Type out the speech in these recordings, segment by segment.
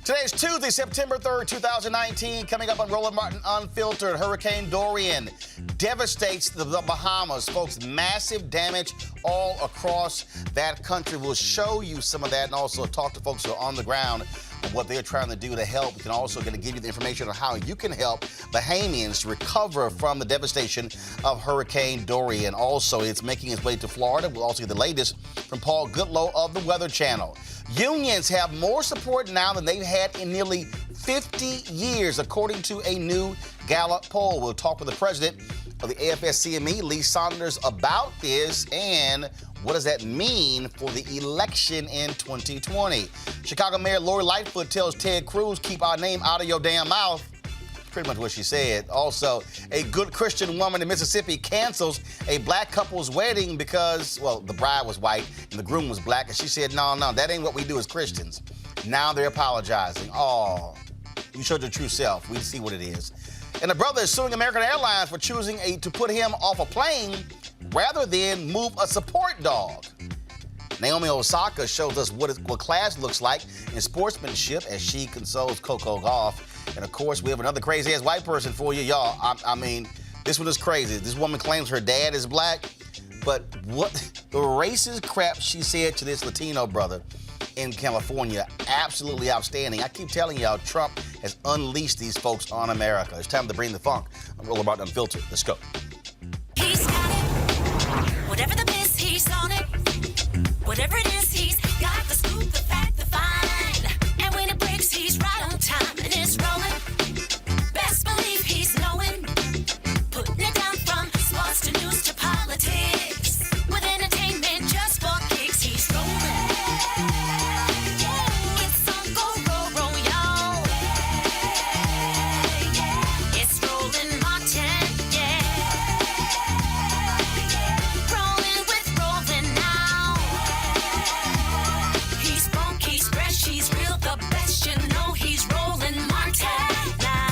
Today is Tuesday, September 3rd, 2019. Coming up on Roland Martin Unfiltered, Hurricane Dorian devastates the Bahamas. Folks, massive damage all across that country. We'll show you some of that and also talk to folks who are on the ground and what they're trying to do to help. We can also going to give you the information on how you can help Bahamians recover from the devastation of Hurricane Dorian. Also, it's making its way to Florida. We'll also get the latest from Paul Goodlow of the Weather Channel. Unions have more support now than they've had in nearly 50 years, according to a new Gallup poll. We'll talk with the president of the AFSCME, Lee Saunders, about this and what does that mean for the election in 2020. Chicago Mayor Lori Lightfoot tells Ted Cruz, keep our name out of your damn mouth. Pretty much what she said. Also, a good Christian woman in Mississippi cancels a black couple's wedding because, well, the bride was white and the groom was black. And she said, no, that ain't what we do as Christians. Now they're apologizing. Oh, you showed your true self. We see what it is. And a brother is suing American Airlines for choosing to put him off a plane rather than move a support dog. Naomi Osaka shows us what class looks like in sportsmanship as she consoles Coco Gauff. And, of course, we have another crazy-ass white person for you, y'all. I mean, this one is crazy. This woman claims her dad is black, but what the racist crap she said to this Latino brother in California, absolutely outstanding. I keep telling y'all, Trump has unleashed these folks on America. It's time to bring the funk. I'm Roland Martin Unfiltered. Let's go. He's got it. Whatever the miss, he's on it. Whatever it is, he's got the scoop, the fact, the find. And when it breaks, he's right on time and it's rolling. Best believe he's knowing. Putting it down from sports to news to politics. With entertainment just for kicks, he's rolling. It's on go, y'all. It's Roland Martin, Rolling with Roland now. He's funk, he's fresh, he's real, the best, you know he's Roland Martin now.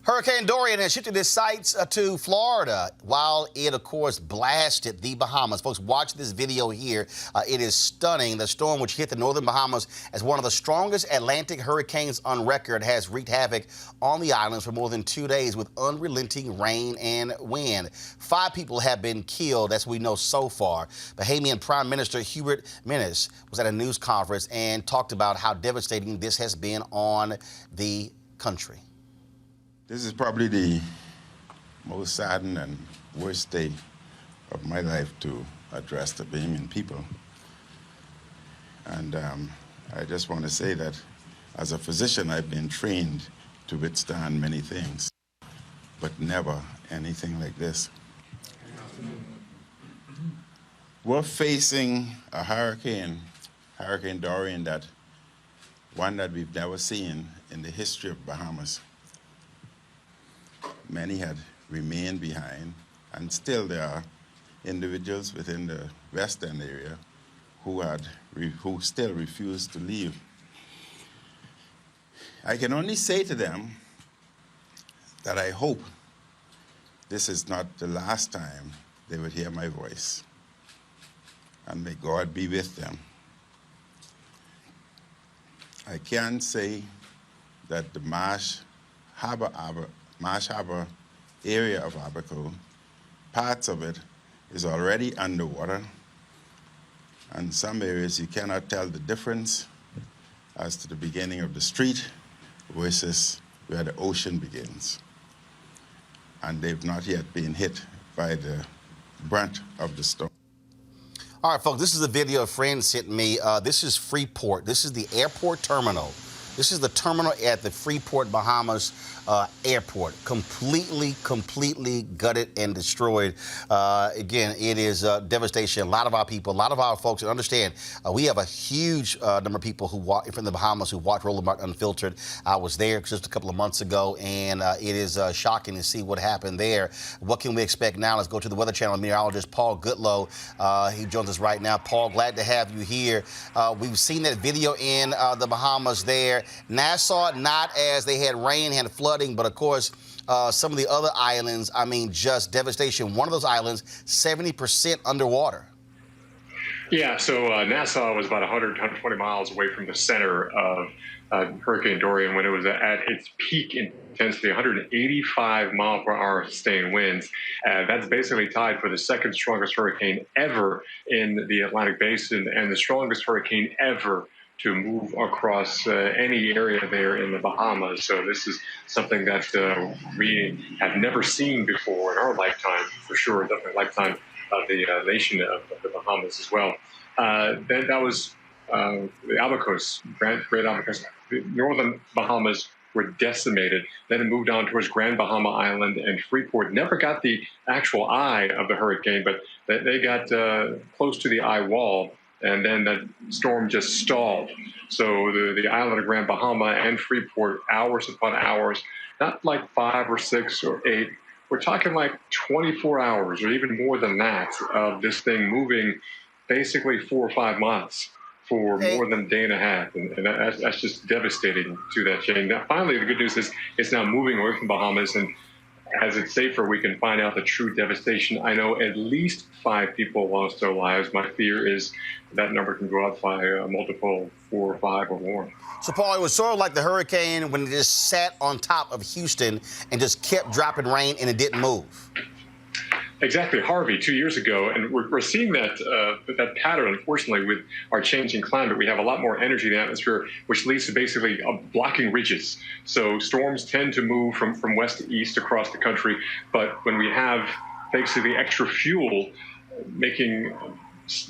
Hurricane Dorian has shifted its sights to Florida while it, of course, blasted the Bahamas. Folks, watch this video here. It is stunning. The storm, which hit the northern Bahamas as one of the strongest Atlantic hurricanes on record, has wreaked havoc on the islands for more than 2 days with unrelenting rain and wind. 5 people have been killed, as we know so far. Bahamian Prime Minister Hubert Menes was at a news conference and talked about how devastating this has been on the country. This is probably the most saddened and worst day of my life to address the Bahamian people. And I just want to say that as a physician, I've been trained to withstand many things, but never anything like this. We're facing a hurricane, Hurricane Dorian, one that we've never seen in the history of Bahamas. Many had remained behind, and still there are individuals within the western area who still refuse to leave. I can only say to them that I hope this is not the last time they would hear my voice, and may God be with them. I can say that the Marsh Harbor area of Abaco, parts of it is already underwater, and some areas you cannot tell the difference as to the beginning of the street versus where the ocean begins. And they've not yet been hit by the brunt of the storm. All right, folks, this is a video a friend sent me. This is Freeport. This is the airport terminal. This is the terminal at the Freeport, Bahamas airport. Completely gutted and destroyed. Again, it is devastation. A lot of our people, a lot of our folks, and understand, we have a huge number of people who from the Bahamas who watch Roland Martin Unfiltered. I was there just a couple of months ago, and it is shocking to see what happened there. What can we expect now? Let's go to the Weather Channel meteorologist Paul Goodlow. He joins us right now. Paul, glad to have you here. We've seen that video in the Bahamas there. Nassau, not as they had rain, had flooding, but of course, some of the other islands, I mean, just devastation. One of those islands, 70% underwater. Yeah, so Nassau was about 120 miles away from the center of Hurricane Dorian when it was at its peak intensity, 185 mile per hour sustained winds. That's basically tied for the second strongest hurricane ever in the Atlantic Basin and the strongest hurricane ever to move across any area there in the Bahamas. So this is something that we have never seen before in our lifetime, for sure, definitely lifetime of the nation of the Bahamas as well. Then that was the Abacos, Great Abacos. The northern Bahamas were decimated. Then it moved on towards Grand Bahama Island and Freeport. Never got the actual eye of the hurricane, but they got close to the eye wall, and then the storm just stalled. So the island of Grand Bahama and Freeport, hours upon hours, not like 5 or 6 or 8, we're talking like 24 hours or even more than that of this thing moving basically 4 or 5 miles for more than a day and a half. And that's just devastating to that chain. Now, finally, the good news is it's now moving away from Bahamas, and as it's safer, we can find out the true devastation. I know at least 5 people lost their lives. My fear is that number can go up by a multiple 4 or 5 or more. So, Paul, it was sort of like the hurricane when it just sat on top of Houston and just kept dropping rain and it didn't move. Exactly, Harvey 2 years ago, and we're seeing that pattern. Unfortunately, with our changing climate, we have a lot more energy in the atmosphere, which leads to basically blocking ridges. So storms tend to move from west to east across the country, but when we have basically extra fuel making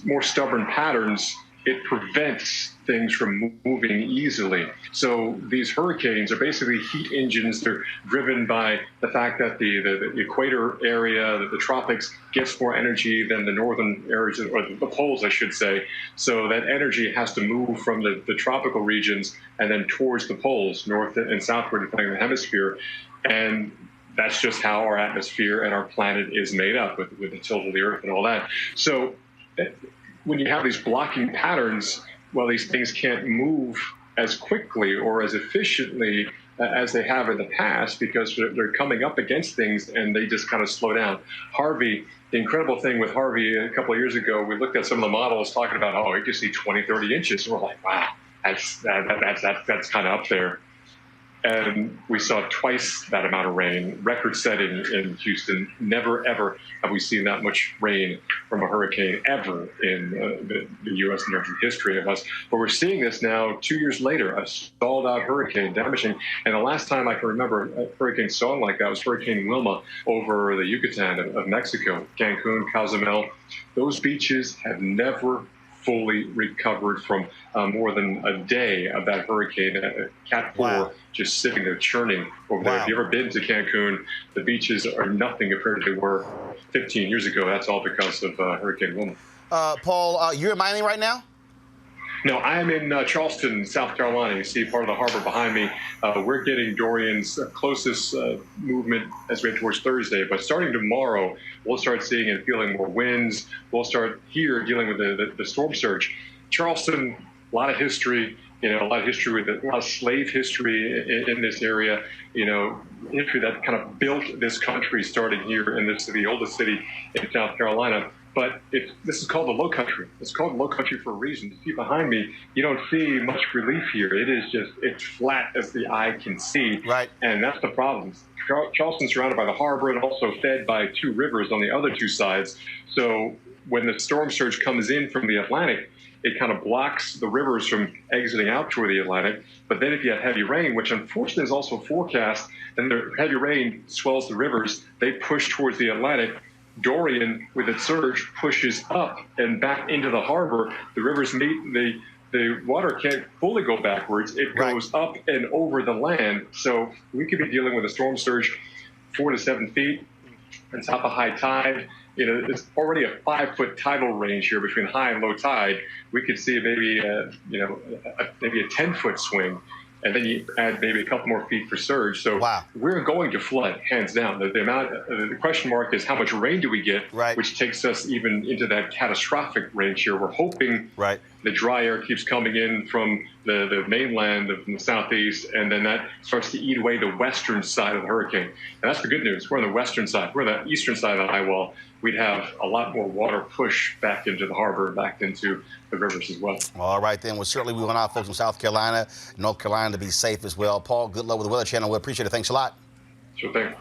more stubborn patterns, it prevents things from moving easily. So these hurricanes are basically heat engines. They're driven by the fact that the equator area, the tropics, gets more energy than the northern areas, or the poles, I should say. So that energy has to move from the tropical regions and then towards the poles, north and southward, depending on the hemisphere. And that's just how our atmosphere and our planet is made up with the tilt of the earth and all that. So when you have these blocking patterns, well, these things can't move as quickly or as efficiently as they have in the past because they're coming up against things and they just kind of slow down. Harvey, the incredible thing with Harvey a couple of years ago, we looked at some of the models talking about, oh, you can see 20, 30 inches. And we're like, wow, that's kind of up there. And we saw twice that amount of rain, record-setting in Houston. Never, ever have we seen that much rain from a hurricane ever in the U.S. and American history of us. But we're seeing this now 2 years later, a stalled-out hurricane damaging. And the last time I can remember a hurricane stalling like that was Hurricane Wilma over the Yucatan of Mexico, Cancun, Cozumel. Those beaches have never fully recovered from more than a day of that hurricane, Cat 4, just sitting there churning over there. If you've ever been to Cancun, the beaches are nothing compared to they were 15 years ago. That's all because of Hurricane Wilma. Paul, you're in Miami right now? No, I am in Charleston, South Carolina. You see part of the harbor behind me. We're getting Dorian's closest movement as we head towards Thursday. But starting tomorrow, we'll start seeing and feeling more winds. We'll start here dealing with the storm surge. Charleston, a lot of history. A lot of history with a lot of slave history in this area. History that kind of built this country, starting here in the oldest city in South Carolina. But this is called the Low Country. It's called the Low Country for a reason. You see behind me, you don't see much relief here. It's flat as the eye can see. Right. And that's the problem. Charleston's surrounded by the harbor and also fed by 2 rivers on the other 2 sides. So when the storm surge comes in from the Atlantic, it kind of blocks the rivers from exiting out toward the Atlantic. But then if you have heavy rain, which unfortunately is also forecast, then the heavy rain swells the rivers. They push towards the Atlantic. Dorian, with its surge, pushes up and back into the harbor. The rivers meet. The water can't fully go backwards. It goes up and over the land. So we could be dealing with a storm surge 4 to 7 feet on top of high tide. It's already a 5-foot tidal range here between high and low tide. We could see maybe maybe a 10-foot swing. And then you add maybe a couple more feet for surge. So we're going to flood, hands down. The question mark is how much rain do we get, which takes us even into that catastrophic range here. We're hoping that the dry air keeps coming in from the mainland from the southeast, and then that starts to eat away the western side of the hurricane. And that's the good news. We're on the western side. We're on the eastern side of the high wall. We'd have a lot more water push back into the harbor, back into the rivers as well. All right, then. Well, certainly we want our folks in South Carolina, North Carolina to be safe as well. Paul, good luck with the Weather Channel. We appreciate it. Thanks a lot. Sure thing.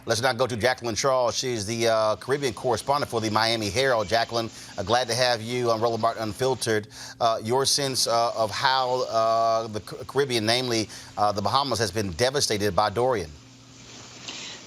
Let's now go to Jacqueline Charles. She's the Caribbean correspondent for the Miami Herald. Jacqueline, glad to have you on Roland Martin Unfiltered. Your sense of how the Caribbean, namely the Bahamas, has been devastated by Dorian.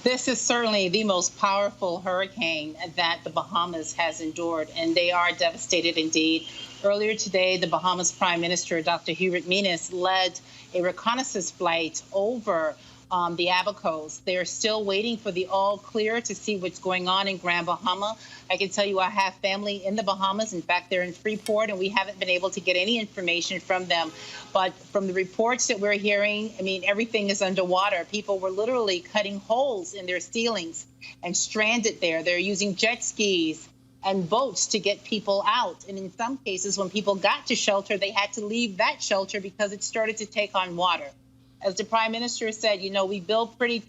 This is certainly the most powerful hurricane that the Bahamas has endured, and they are devastated indeed. Earlier today, the Bahamas Prime Minister, Dr. Hubert Minnis, led a reconnaissance flight over the Abacos. They're still waiting for the all clear to see what's going on in Grand Bahama. I can tell you I have family in the Bahamas. In fact, they're in Freeport, and we haven't been able to get any information from them. But from the reports that we're hearing, I mean, everything is underwater. People were literally cutting holes in their ceilings and stranded there. They're using jet skis and boats to get people out. And in some cases, when people got to shelter, they had to leave that shelter because it started to take on water. As the Prime Minister said, we built pretty,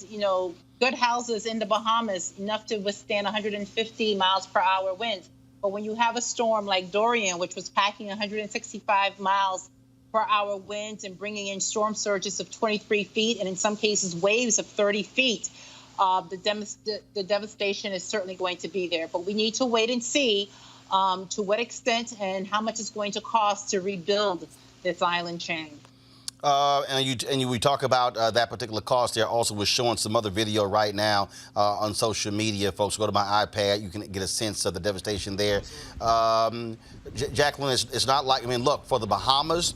good houses in the Bahamas, enough to withstand 150 miles per hour winds. But when you have a storm like Dorian, which was packing 165 miles per hour winds and bringing in storm surges of 23 feet, and in some cases waves of 30 feet, the devastation is certainly going to be there. But we need to wait and see to what extent and how much it's going to cost to rebuild this island chain. We talk about that particular cost there. Also, we're showing some other video right now on social media. Folks, go to my iPad. You can get a sense of the devastation there. Jacqueline, it's not like, look, for the Bahamas,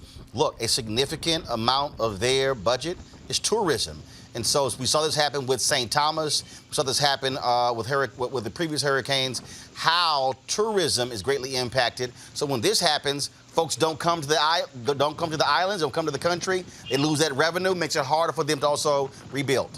a significant amount of their budget is tourism. And so we saw this happen with St. Thomas. We saw this happen with the previous hurricanes, how tourism is greatly impacted. So when this happens, folks don't come to the islands, don't come to the country. They lose that revenue, makes it harder for them to also rebuild.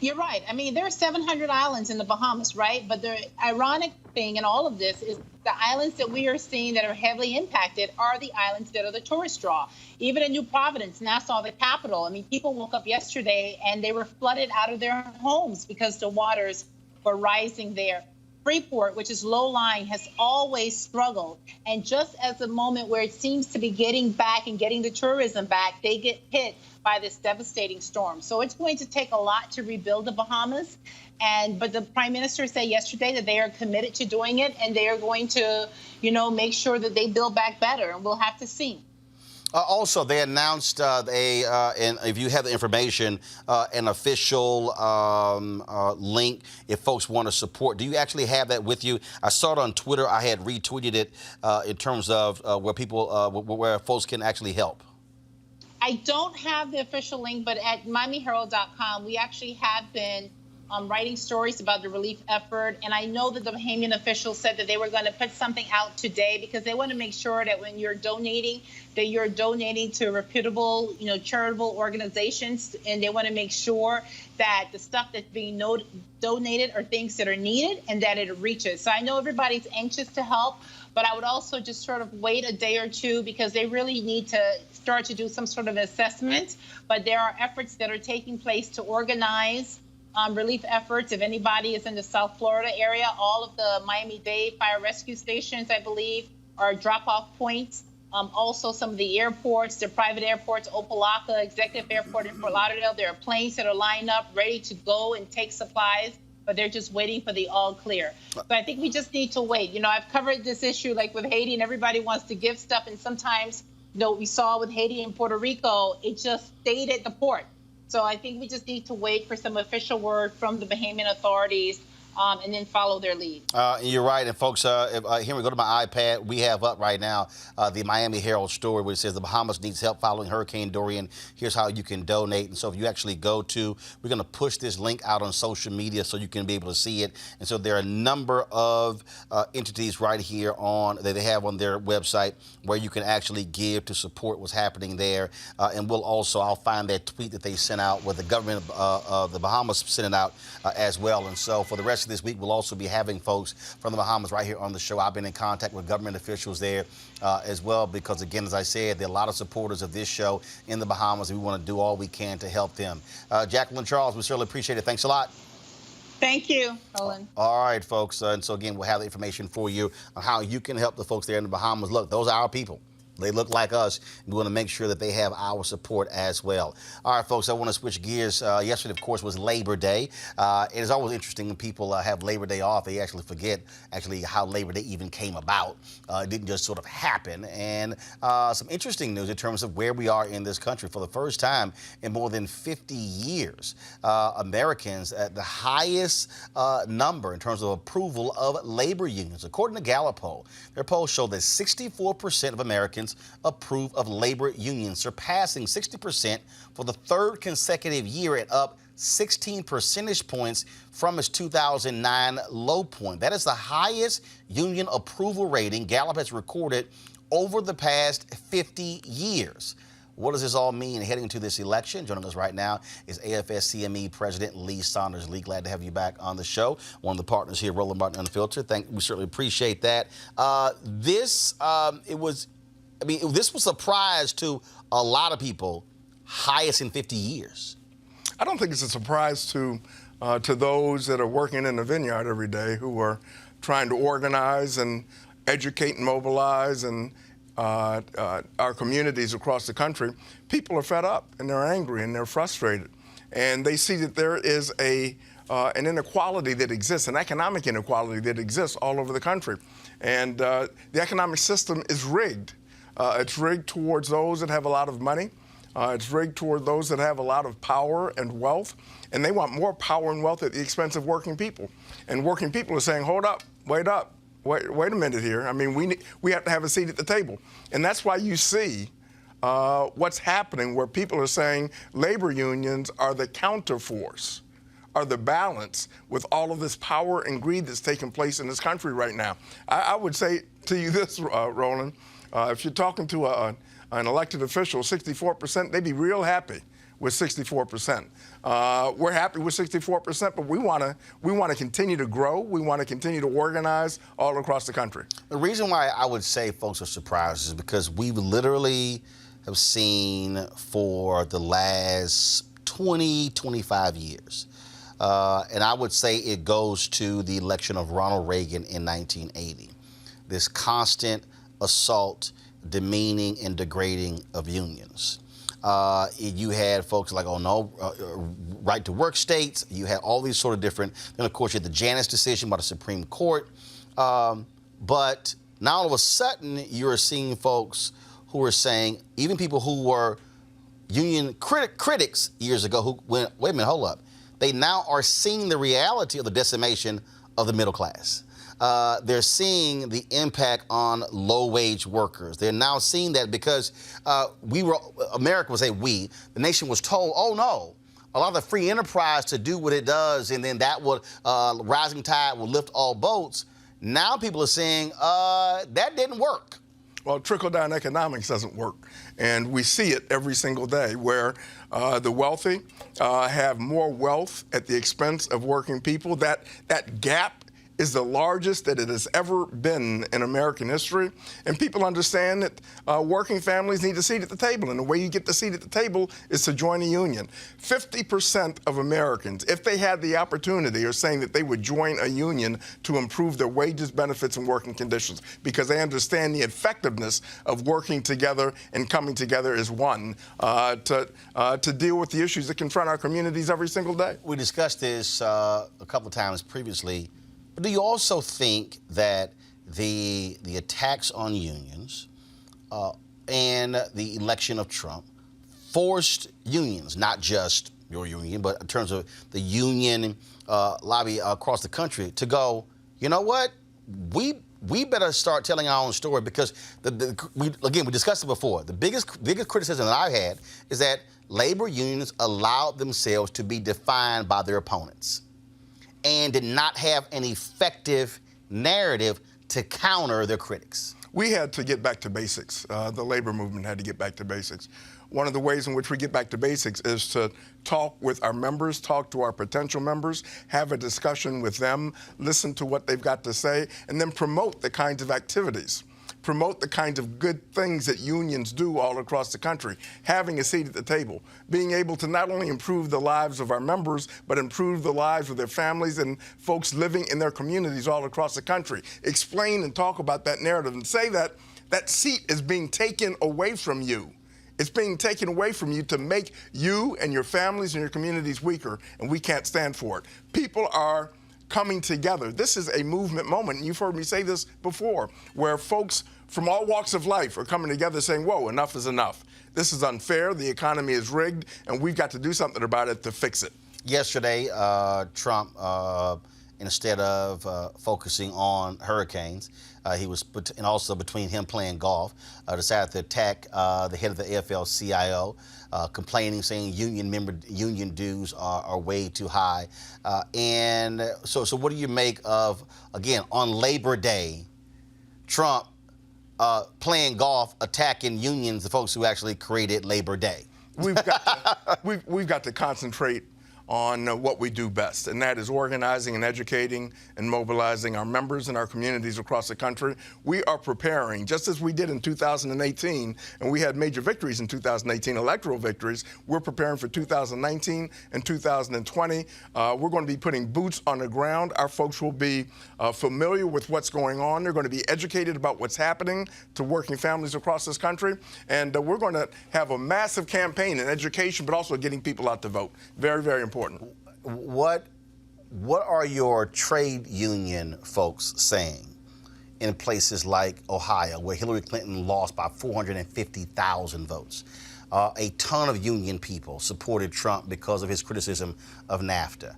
You're right. There are 700 islands in the Bahamas, right? But the ironic thing in all of this is the islands that we are seeing that are heavily impacted are the islands that are the tourist draw. Even in New Providence, Nassau, the capital, people woke up yesterday and they were flooded out of their homes because the waters were rising there. Freeport, which is low-lying, has always struggled. And just as a moment where it seems to be getting back and getting the tourism back, they get hit by this devastating storm. So it's going to take a lot to rebuild the Bahamas. But the Prime Minister said yesterday that they are committed to doing it, and they are going to, make sure that they build back better. And we'll have to see. Also, they announced and if you have the information, an official link if folks want to support. Do you actually have that with you? I saw it on Twitter. I had retweeted it in terms of where folks can actually help. I don't have the official link, but at MiamiHerald.com, we actually have been writing stories about the relief effort. And I know that the Bahamian officials said that they were going to put something out today because they want to make sure that when you're donating, that you're donating to reputable, charitable organizations. And they want to make sure that the stuff that's being donated are things that are needed and that it reaches. So I know everybody's anxious to help, but I would also just sort of wait a day or two because they really need to start to do some sort of assessment. But there are efforts that are taking place to organize relief efforts. If anybody is in the South Florida area, all of the Miami-Dade fire rescue stations, I believe, are drop-off points. Also, some of the airports, the private airports, Opelika Executive Airport in Fort Lauderdale, there are planes that are lined up, ready to go and take supplies, but they're just waiting for the all clear. So I think we just need to wait. I've covered this issue like with Haiti, and everybody wants to give stuff, and sometimes, we saw with Haiti and Puerto Rico, it just stayed at the port. So I think we just need to wait for some official word from the Bahamian authorities and then follow their lead. You're right. And folks, here we go to my iPad. We have up right now the Miami Herald story where it says the Bahamas needs help following Hurricane Dorian. Here's how you can donate. And so if you actually go to, we're going to push this link out on social media so you can be able to see it. And so there are a number of entities right here that they have on their website where you can actually give to support what's happening there. And I'll find that tweet that they sent out, where the government of the Bahamas sent it out as well. And so for the rest rest of this week, we'll also be having folks from the Bahamas right here on the show. I've been in contact with government officials there as well because, again, as I said, there are a lot of supporters of this show in the Bahamas, and we want to do all we can to help them. Jacqueline Charles, we certainly appreciate it. Thanks a lot. Thank you, Roland. All right, folks. And so, again, we'll have the information for you on how you can help the folks there in the Bahamas. Look, those are our people. They look like us. We want to make sure that they have our support as well. All right, folks, I want to switch gears. Yesterday, of course, was Labor Day. It is always interesting when people have Labor Day off. They actually forget how Labor Day even came about. It didn't just sort of happen. And some interesting news in terms of where we are in this country. For the first time in more than 50 years, Americans at the highest number in terms of approval of labor unions. According to Gallup poll, their poll showed that 64% of Americans approve of labor unions, surpassing 60% for the third consecutive year and up 16 percentage points from its 2009 low point. That is the highest union approval rating Gallup has recorded over the past 50 years. What does this all mean heading into this election? Joining us right now is AFS-CME President Lee Saunders. Lee, glad to have you back on the show. One of the partners here, Roland Martin Unfiltered. We certainly appreciate that. This was a surprise to a lot of people, highest in 50 years. I don't think it's a surprise to those that are working in the vineyard every day who are trying to organize and educate and mobilize and our communities across the country. People are fed up and they're angry and they're frustrated. And they see that there is an inequality that exists, an economic inequality that exists all over the country. And the economic system is rigged. It's rigged towards those that have a lot of money. It's rigged toward those that have a lot of power and wealth. And they want more power and wealth at the expense of working people. And working people are saying, hold up, wait a minute here. I mean, we have to have a seat at the table. And that's why you see what's happening where people are saying labor unions are the counterforce, are the balance with all of this power and greed that's taking place in this country right now. I would say to you this, Roland, if you're talking to an elected official, 64%, they'd be real happy with 64%. We're happy with 64%, but we want to continue to grow. We want to continue to organize all across the country. The reason why I would say folks are surprised is because we literally have seen for the last 20, 25 years. And I would say it goes to the election of Ronald Reagan in 1980. This constant assault, demeaning, and degrading of unions. You had folks like, right to work states. You had all these sort of different, then of course you had the Janus decision by the Supreme Court. But now all of a sudden you're seeing folks who are saying, even people who were union critics years ago who went, wait a minute, hold up. They now are seeing the reality of the decimation of the middle class. They're seeing the impact on low-wage workers. They're now seeing that because America was the nation was told, oh no, allow the free enterprise to do what it does, and then that would, rising tide will lift all boats. Now people are saying that didn't work. Well, trickle-down economics doesn't work. And we see it every single day where the wealthy have more wealth at the expense of working people. That gap is the largest that it has ever been in American history. And people understand that working families need a seat at the table. And the way you get the seat at the table is to join a union. 50% of Americans, if they had the opportunity, are saying that they would join a union to improve their wages, benefits, and working conditions because they understand the effectiveness of working together and coming together as one to deal with the issues that confront our communities every single day. We discussed this a couple of times previously. But do you also think that the attacks on unions and the election of Trump forced unions, not just your union, but in terms of the union lobby across the country, to go, you know what, we better start telling our own story because, we discussed it before. The biggest criticism that I've had is that labor unions allowed themselves to be defined by their opponents and did not have an effective narrative to counter their critics. We had to get back to basics. The labor movement had to get back to basics. one of the ways in which we get back to basics is to talk with our members, talk to our potential members, have a discussion with them, listen to what they've got to say, and then promote the kinds of activities. Promote the kinds of good things that unions do all across the country, having a seat at the table, being able to not only improve the lives of our members, but improve the lives of their families and folks living in their communities all across the country. Explain and talk about that narrative and say that that seat is being taken away from you. It's being taken away from you to make you and your families and your communities weaker, and we can't stand for it. People are coming together. This is a movement moment, and you've heard me say this before, where folks from all walks of life are coming together saying, whoa, enough is enough. This is unfair, the economy is rigged, and we've got to do something about it to fix it. Yesterday, Trump, instead of focusing on hurricanes, he was, and also between him playing golf, decided to attack the head of the AFL-CIO, complaining, saying union dues are way too high. And so what do you make of, again, on Labor Day, Trump playing golf, attacking unions, the folks who actually created Labor Day? We've got to concentrate on what we do best, and that is organizing and educating and mobilizing our members and our communities across the country. We are preparing, just as we did in 2018, and we had major victories in 2018, electoral victories. We're preparing for 2019 and 2020. We're going to be putting boots on the ground. Our folks will be familiar with what's going on. They're going to be educated about what's happening to working families across this country, and we're going to have a massive campaign in education, but also getting people out to vote. Very, very important. What are your trade union folks saying in places like Ohio, where Hillary Clinton lost by 450,000 votes? A ton of union people supported Trump because of his criticism of NAFTA.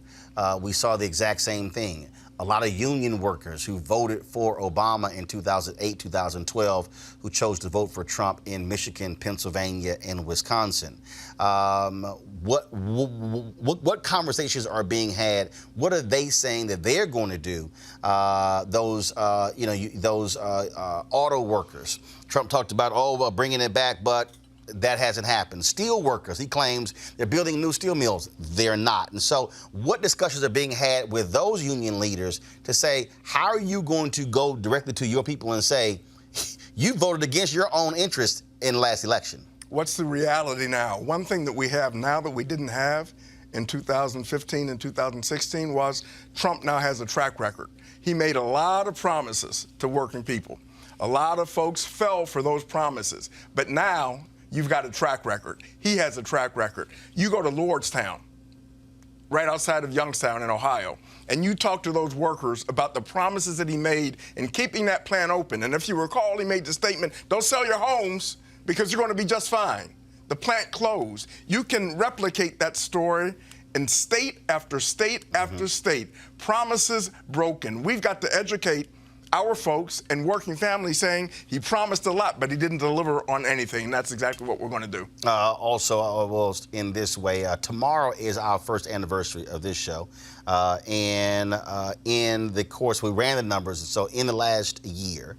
We saw the exact same thing. A lot of union workers who voted for Obama in 2008, 2012, who chose to vote for Trump in Michigan, Pennsylvania, and Wisconsin. What conversations are being had? What are they saying that they're going to do? Those auto workers. Trump talked about bringing it back, but that hasn't happened. Steel workers, he claims they're building new steel mills. They're not. And so what discussions are being had with those union leaders to say, how are you going to go directly to your people and say, you voted against your own interest in the last election? What's the reality now? One thing that we have now that we didn't have in 2015 and 2016 was Trump now has a track record. He made a lot of promises to working people. A lot of folks fell for those promises. But now you've got a track record. He has a track record. You go to Lordstown, right outside of Youngstown in Ohio, and you talk to those workers about the promises that he made in keeping that plant open. And if you recall, he made the statement, don't sell your homes because you're going to be just fine. The plant closed. You can replicate that story in state after state after state. Promises broken. We've got to educate our folks and working families saying he promised a lot, but he didn't deliver on anything. That's exactly what we're going to do. Also, in this way, tomorrow is our first anniversary of this show. And in the course, we ran the numbers. So in the last year,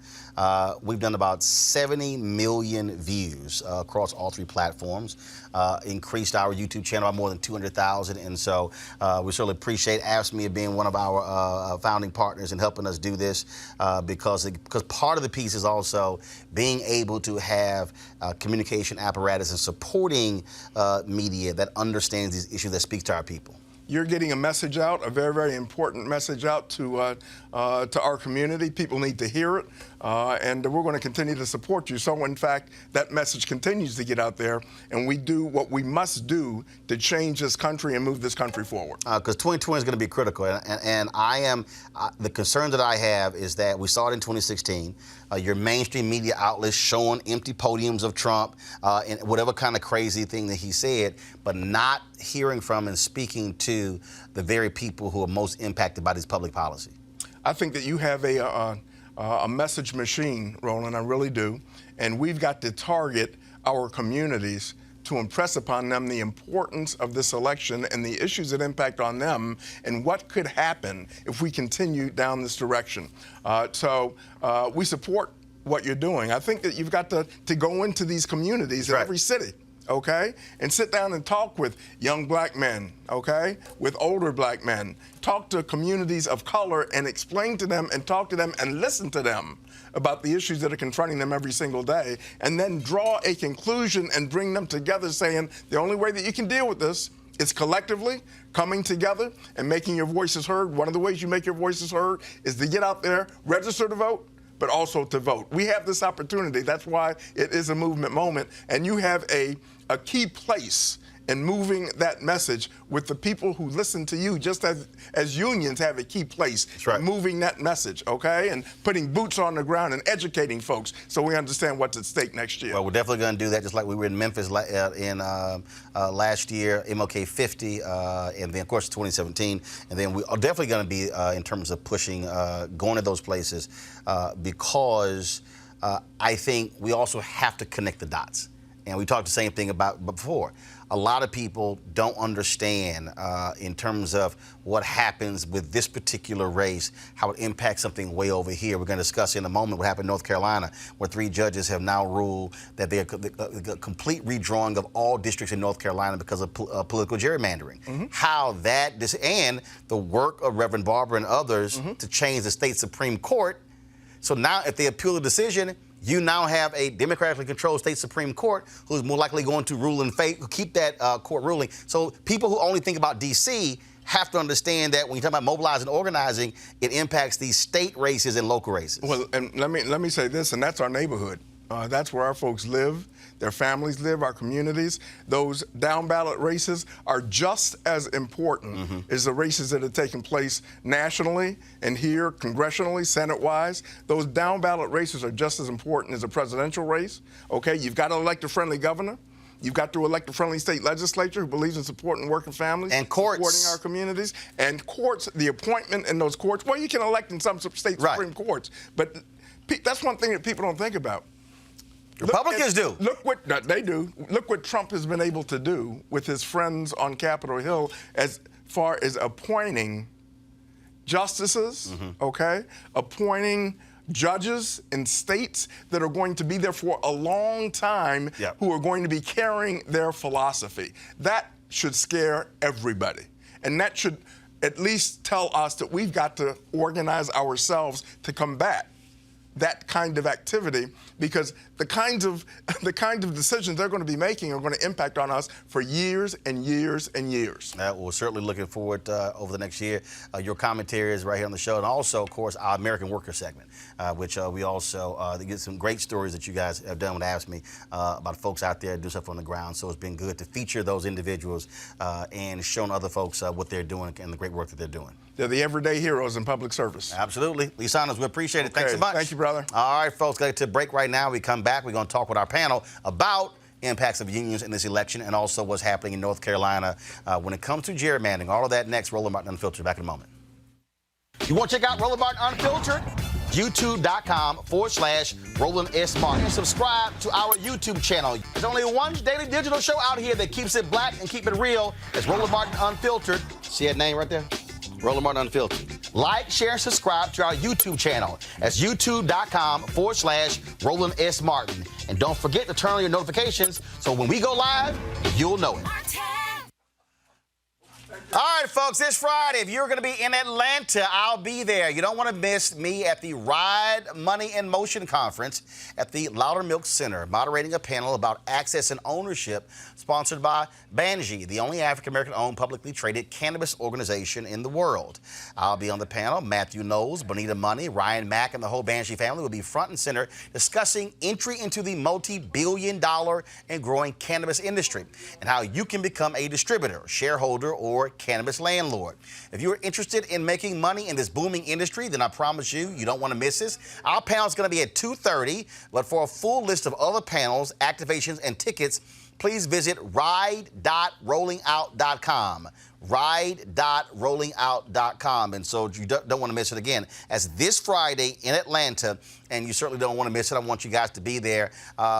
we've done about 70 million views across all three platforms, increased our YouTube channel by more than 200,000. And so we certainly appreciate AFSCME being one of our founding partners in helping us do this because part of the piece is also being able to have communication apparatus and supporting media that understands these issues, that speaks to our people. You're getting a message out, a very, very important message out to our community. People need to hear it, and we're going to continue to support you. So, in fact, that message continues to get out there, and we do what we must do to change this country and move this country forward. Because 2020 is going to be critical, and the concern that I have is that we saw it in 2016. Your mainstream media outlets showing empty podiums of Trump and whatever kind of crazy thing that he said, but not hearing from and speaking to the very people who are most impacted by this public policy. I think that you have a message machine, Roland, I really do, and we've got to target our communities to impress upon them the importance of this election and the issues that impact on them and what could happen if we continue down this direction. So we support what you're doing. I think that you've got to go into these communities in every city okay? And sit down and talk with young black men, okay? With older black men. Talk to communities of color and explain to them and talk to them and listen to them about the issues that are confronting them every single day, and then draw a conclusion and bring them together saying the only way that you can deal with this is collectively coming together and making your voices heard. One of the ways you make your voices heard is to get out there, register to vote, but also to vote. We have this opportunity. That's why it is a movement moment, and you have a key place in moving that message with the people who listen to you, just as unions have a key place in moving that message, okay? And putting boots on the ground and educating folks so we understand what's at stake next year. Well, we're definitely going to do that, just like we were in Memphis last year, MLK 50, and then, of course, 2017. And then we are definitely going to be, in terms of pushing, going to those places, because I think we also have to connect the dots. And we talked the same thing about before. A lot of people don't understand in terms of what happens with this particular race, how it impacts something way over here. We're going to discuss in a moment what happened in North Carolina, where 3 judges have now ruled that they're a complete redrawing of all districts in North Carolina because of political gerrymandering. How that, and the work of Reverend Barber and others to change the state Supreme Court. So now if they appeal the decision, you now have a democratically controlled state Supreme Court who's more likely going to rule in favor, keep that court ruling. So people who only think about D.C. have to understand that when you talk about mobilizing and organizing, it impacts these state races and local races. Well, and let me say this, and that's our neighborhood. That's where our folks live, their families live, our communities. Those down-ballot races are just as important as the races that are taking place nationally and here, congressionally, Senate-wise. Those down-ballot races are just as important as a presidential race, okay? You've got to elect a friendly governor. You've got to elect a friendly state legislature who believes in supporting working families. And courts. Supporting our communities. And courts, the appointment in those courts, well, you can elect in some state Supreme Courts, but that's one thing that people don't think about. Republicans do. Look what they do. Look what Trump has been able to do with his friends on Capitol Hill as far as appointing justices, okay? Appointing judges in states that are going to be there for a long time, who are going to be carrying their philosophy. That should scare everybody. And that should at least tell us that we've got to organize ourselves to combat that kind of activity, because the kinds of decisions they're going to be making are going to impact on us for years and years and years. We're certainly looking forward over the next year. Your commentary is right here on the show, and also, of course, our American Worker segment, which we also get some great stories that you guys have done with Ask Me about folks out there do stuff on the ground. So it's been good to feature those individuals and showing other folks what they're doing and the great work that they're doing. They're the everyday heroes in public service. Absolutely. Lisanos, we appreciate it. Okay. Thanks so much. Thank you, brother. All right, folks, got to take a break right now. We come back. We're going to talk with our panel about impacts of unions in this election and also what's happening in North Carolina when it comes to gerrymandering. All of that next. Roland Martin Unfiltered. Back in a moment. You want to check out Roland Martin Unfiltered? YouTube.com/Roland S. Martin. And subscribe to our YouTube channel. There's only one daily digital show out here that keeps it black and keep it real. It's Roland Martin Unfiltered. See that name right there? Roland Martin Unfiltered. Like, share, and subscribe to our YouTube channel. That's youtube.com/Roland S. Martin. And don't forget to turn on your notifications so when we go live, you'll know it. All right, folks, this Friday, if you're going to be in Atlanta, I'll be there. You don't want to miss me at the Ride Money in Motion Conference at the Loudermilk Center, moderating a panel about access and ownership, sponsored by Banji, the only African-American-owned publicly traded cannabis organization in the world. I'll be on the panel. Matthew Knowles, Bonita Money, Ryan Mack, and the whole Banji family will be front and center discussing entry into the multi-billion-dollar and growing cannabis industry and how you can become a distributor, shareholder, or cannabis landlord. If you're interested in making money in this booming industry, then I promise you don't want to miss this. Our panel is going to be at 2:30, but for a full list of other panels, activations, and tickets, please visit ride.rollingout.com. Ride.rollingout.com. And so you don't want to miss it again. As this Friday in Atlanta, and you certainly don't want to miss it. I want you guys to be there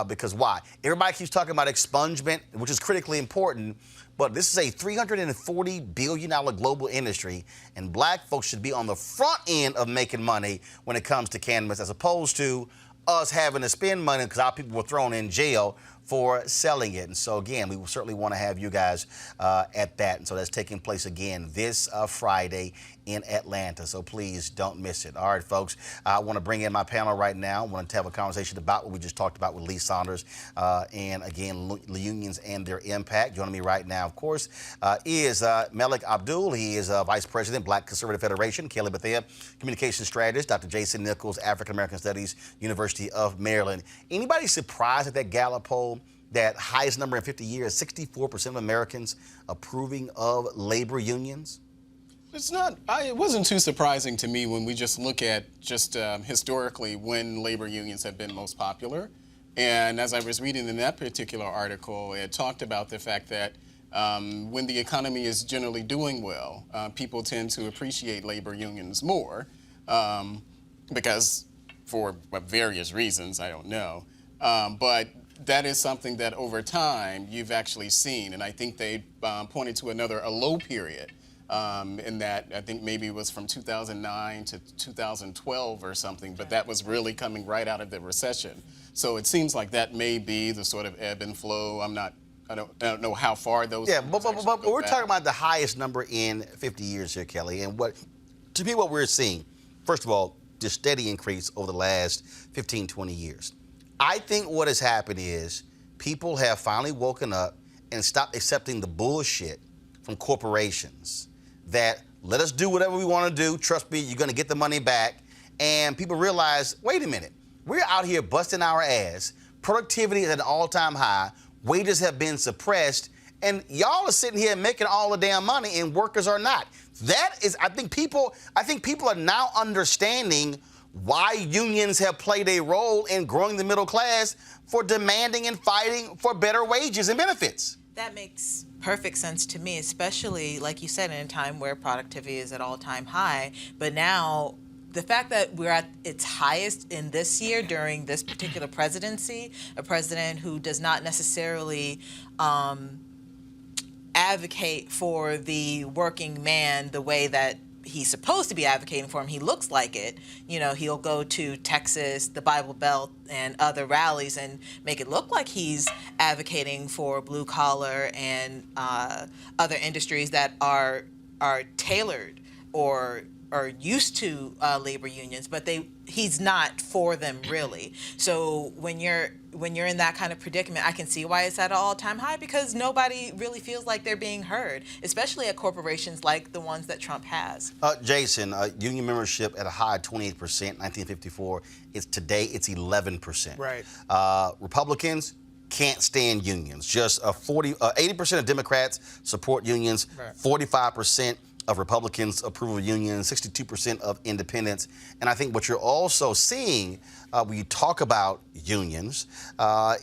because why? Everybody keeps talking about expungement, which is critically important. But this is a $340 billion global industry, and black folks should be on the front end of making money when it comes to cannabis, as opposed to us having to spend money because our people were thrown in jail for selling it. And so again, we certainly want to have you guys at that. And so that's taking place again this Friday in Atlanta. So please don't miss it. All right, folks, I want to bring in my panel right now. I want to have a conversation about what we just talked about with Lee Saunders and again, unions and their impact. Joining me right now, of course, is Malik Abdul. He is Vice President, Black Conservative Federation. Kelly Bethea, Communications Strategist. Dr. Jason Nichols, African American Studies, University of Maryland. Anybody surprised at that Gallup poll? That highest number in 50 years, 64% of Americans approving of labor unions? It's not, it wasn't too surprising to me when we just look at historically when labor unions have been most popular. And as I was reading in that particular article, it talked about the fact that when the economy is generally doing well, people tend to appreciate labor unions more because for various reasons, I don't know. But that is something that over time you've actually seen. And I think they pointed to a low period in that I think maybe it was from 2009 to 2012 or something, but that was really coming right out of the recession. So it seems like that may be the sort of ebb and flow. I don't know how far those. Yeah, but we're talking about the highest number in 50 years here, Kelly. And to me, what we're seeing, first of all, the steady increase over the last 15, 20 years. I think what has happened is people have finally woken up and stopped accepting the bullshit from corporations that let us do whatever we want to do. Trust me, you're going to get the money back. And people realize, wait a minute, we're out here busting our ass. Productivity is at an all-time high. Wages have been suppressed. And y'all are sitting here making all the damn money and workers are not. That is, I think people are now understanding why unions have played a role in growing the middle class for demanding and fighting for better wages and benefits. That makes perfect sense to me, especially, like you said, in a time where productivity is at all-time high. But now, the fact that we're at its highest in this year during this particular presidency, a president who does not necessarily advocate for the working man the way that he's supposed to be advocating for him. He looks like it. You know, he'll go to Texas, the Bible Belt, and other rallies and make it look like he's advocating for blue collar and other industries that are tailored or are used to labor unions, but he's not for them really. So when you're in that kind of predicament, I can see why it's at an all-time high, because nobody really feels like they're being heard, especially at corporations like the ones that Trump has. Jason, union membership at a high of 28%, 1954. Today it's 11%. Right. Republicans can't stand unions. Just 80% of Democrats support unions. Right. 45% of Republicans approve of unions, 62% of independents. And I think what you're also seeing when you talk about unions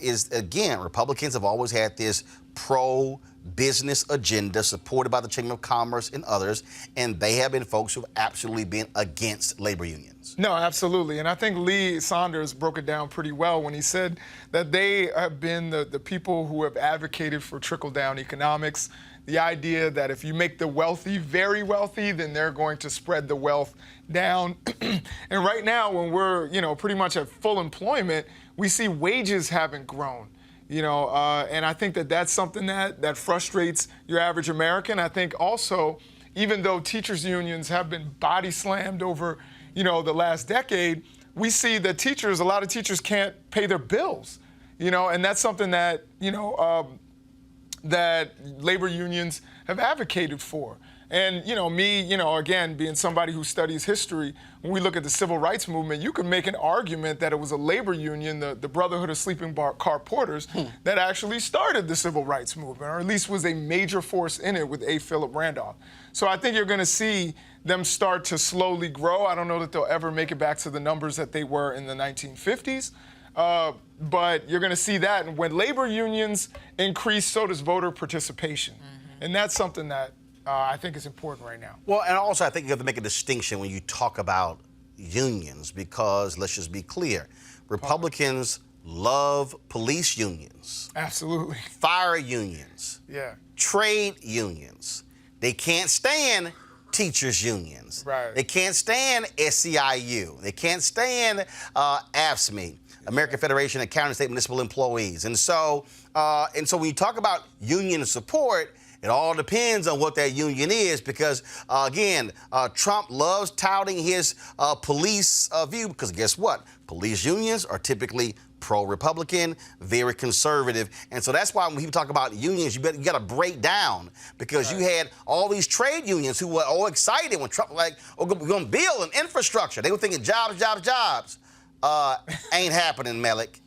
is, again, Republicans have always had this pro-business agenda supported by the Chamber of Commerce and others, and they have been folks who have absolutely been against labor unions. No, absolutely. And I think Lee Saunders broke it down pretty well when he said that they have been the people who have advocated for trickle-down economics. The idea that if you make the wealthy very wealthy, then they're going to spread the wealth down. And right now, when we're, pretty much at full employment, we see wages haven't grown. And I think that that's something that frustrates your average American. I think also, even though teachers' unions have been body slammed over, the last decade, we see that a lot of teachers can't pay their bills, and that's something that, that labor unions have advocated for. And, me, again, being somebody who studies history, when we look at the civil rights movement, you could make an argument that it was a labor union, the Brotherhood of Sleeping Car Porters, that actually started the civil rights movement, or at least was a major force in it with A. Philip Randolph. So I think you're going to see them start to slowly grow. I don't know that they'll ever make it back to the numbers that they were in the 1950s. But you're going to see that. And when labor unions increase, so does voter participation. Mm-hmm. And that's something that I think is important right now. Well, and also I think you have to make a distinction when you talk about unions, because let's just be clear. Republicans love police unions. Absolutely. Fire unions. Yeah. Trade unions. They can't stand teachers unions. Right. They can't stand SEIU. They can't stand AFSCME. American Federation of County and State Municipal Employees. And so when you talk about union support, it all depends on what that union is because, again, Trump loves touting his police view because guess what? Police unions are typically pro-Republican, very conservative. And so that's why when people talk about unions, you got to break down because you had all these trade unions who were all excited when Trump was like, oh, we're going to build an infrastructure. They were thinking jobs, jobs, jobs. Ain't happening, Malik.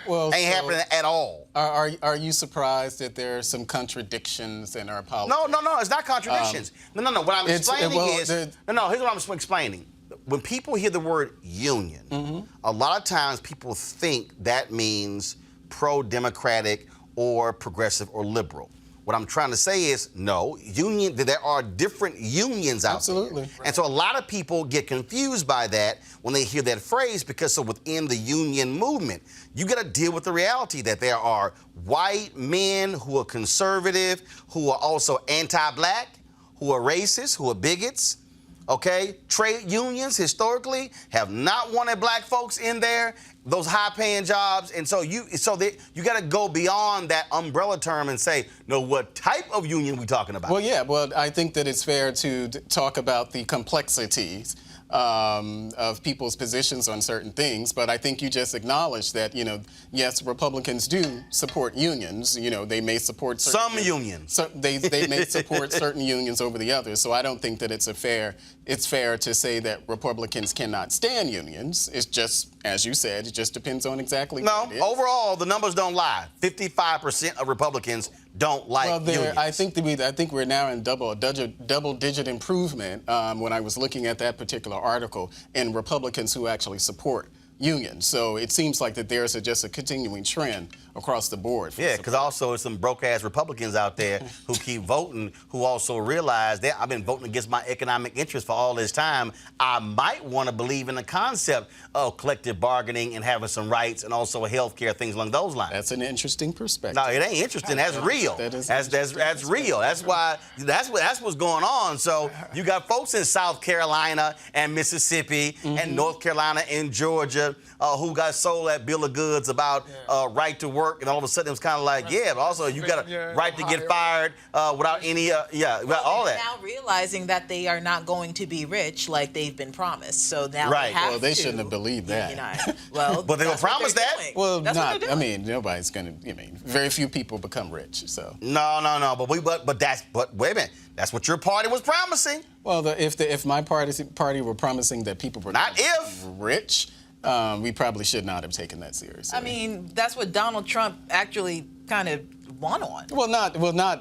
Well, ain't happening at all. Are you surprised that there are some contradictions in our politics? No, it's not contradictions. No. What I'm explaining is here's what I'm explaining. When people hear the word union, a lot of times people think that means pro-democratic or progressive or liberal. What I'm trying to say is, no, there are different unions out there. And so a lot of people get confused by that when they hear that phrase because within the union movement, you got to deal with the reality that there are white men who are conservative, who are also anti-black, who are racist, who are bigots. Okay, trade unions historically have not wanted black folks in there, those high-paying jobs, and so you got to go beyond that umbrella term and say, no, what type of union we talking about? Well, yeah, I think that it's fair to talk about the complexities of people's positions on certain things, but I think you just acknowledged that, yes, Republicans do support unions. They may support certain unions. So they may support certain unions over the others. So I don't think that it's fair to say that Republicans cannot stand unions. It's just, as you said, it just depends on exactly what it is. Overall, the numbers don't lie. 55% of Republicans don't like unions. I think we're now in double-digit improvement when I was looking at that particular article in Republicans who actually support unions. So it seems like that there's just a continuing trend across the board. Yeah, because also there's some broke-ass Republicans out there who keep voting, who also realize that I've been voting against my economic interests for all this time. I might want to believe in the concept of collective bargaining and having some rights and also health care, things along those lines. That's an interesting perspective. No, it ain't interesting. That's real. That's real. That's what's going on. So you got folks in South Carolina and Mississippi and North Carolina and Georgia who got sold that bill of goods about right to work, and all of a sudden it was kind of like, but also you got a right to get fired without any, all that. Now realizing that they are not going to be rich like they've been promised, so now they have they shouldn't have believed that. Well, but they were promised that. Well, nobody's going to. Very few people become rich. So no. But wait a minute. That's what your party was promising. Well, if my party were promising that people were rich. We probably should not have taken that seriously. I mean, that's what Donald Trump actually kind of won on.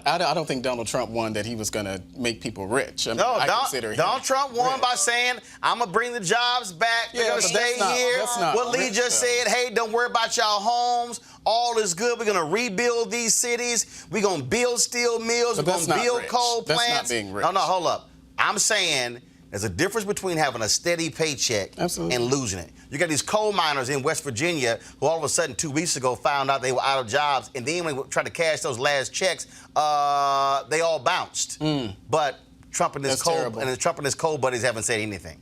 I don't think Donald Trump won that he was going to make people rich. Donald Trump won by saying, I'm going to bring the jobs back. They're going to stay here. What Lee just said, hey, don't worry about y'all homes. All is good. We're going to rebuild these cities. We're going to build steel mills. We're going to build coal plants. That's not being rich. No, hold up. I'm saying there's a difference between having a steady paycheck and losing it. You got these coal miners in West Virginia who all of a sudden 2 weeks ago found out they were out of jobs, and then when they tried to cash those last checks, they all bounced. But Trump and his coal buddies haven't said anything.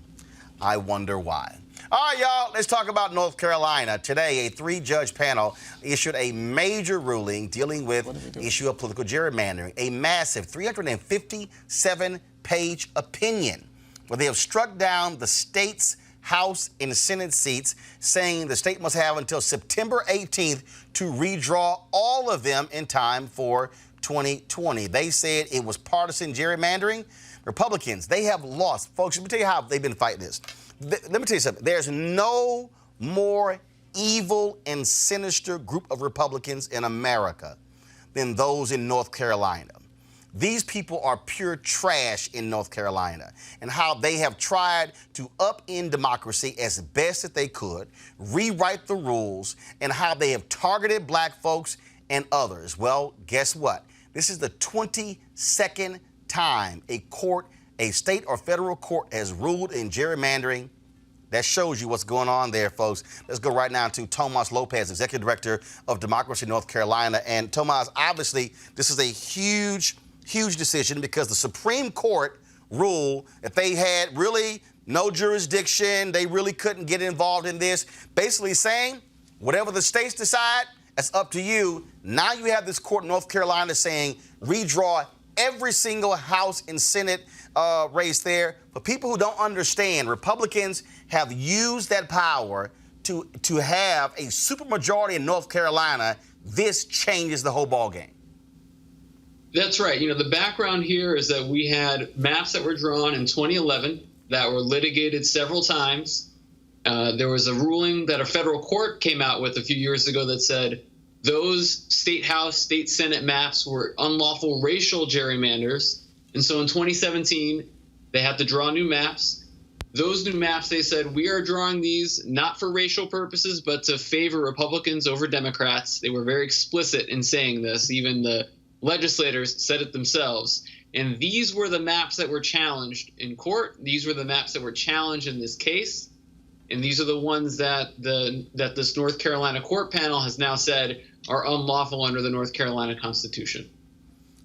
I wonder why. All right, y'all, let's talk about North Carolina. Today, a 3-judge panel issued a major ruling dealing with the issue of political gerrymandering, a massive 357-page opinion where they have struck down the state's House and Senate seats, saying the state must have until September 18th to redraw all of them in time for 2020. They said it was partisan gerrymandering. Republicans, they have lost. Folks, let me tell you how they've been fighting this. Let me tell you something. There's no more evil and sinister group of Republicans in America than those in North Carolina. These people are pure trash in North Carolina, and how they have tried to upend democracy as best that they could, rewrite the rules, and how they have targeted black folks and others. Well, guess what? This is the 22nd time a state or federal court has ruled in gerrymandering. That shows you what's going on there, folks. Let's go right now to Tomas Lopez, Executive Director of Democracy North Carolina. And Tomas, obviously, this is a huge decision because the Supreme Court ruled that they had really no jurisdiction. They really couldn't get involved in this, basically saying Whatever the states decide, that's up to you. Now you have this court in North Carolina saying redraw every single House and Senate race there. For people who don't understand, Republicans have used that power to have a supermajority in North Carolina. This changes the whole ballgame. That's right. You know, the background here is that we had maps that were drawn in 2011 that were litigated several times. There was a ruling that a federal court came out with a few years ago that said those state House, state Senate maps were unlawful racial gerrymanders. And so in 2017, they had to draw new maps. Those new maps, they said, we are drawing these not for racial purposes, but to favor Republicans over Democrats. They were very explicit in saying this. Even the legislators said it themselves. And these were the maps that were challenged in court. These were the maps that were challenged in this case. And these are the ones that this North Carolina court panel has now said are unlawful under the North Carolina Constitution.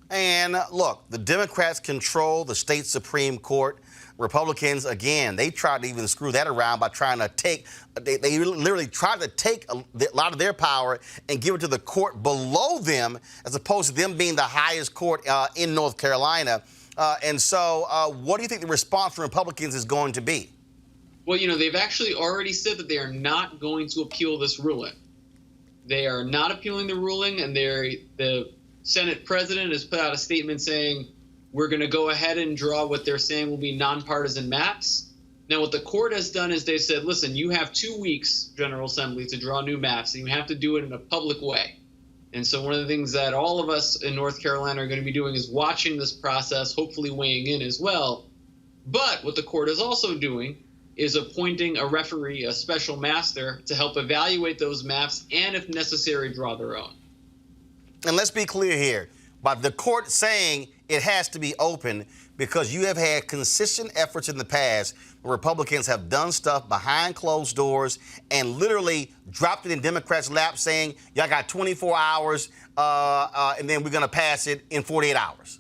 And look, the Democrats control the state Supreme Court. Republicans, again, they tried to even screw that around by trying to they literally tried to take a lot of their power and give it to the court below them, as opposed to them being the highest court in North Carolina. And so what do you think the response from Republicans is going to be? Well, you know, they've actually already said that they are not going to appeal this ruling. They are not appealing the ruling, and the Senate president has put out a statement saying, we're going to go ahead and draw what they're saying will be nonpartisan maps. Now, what the court has done is they said, listen, you have 2 weeks, General Assembly, to draw new maps, and you have to do it in a public way. And so one of the things that all of us in North Carolina are going to be doing is watching this process, hopefully weighing in as well. But what the court is also doing is appointing a referee, a special master, to help evaluate those maps and, if necessary, draw their own. And let's be clear here. By the court saying it has to be open, because you have had consistent efforts in the past where Republicans have done stuff behind closed doors and literally dropped it in Democrats' lap saying, y'all got 24 hours and then we're going to pass it in 48 hours.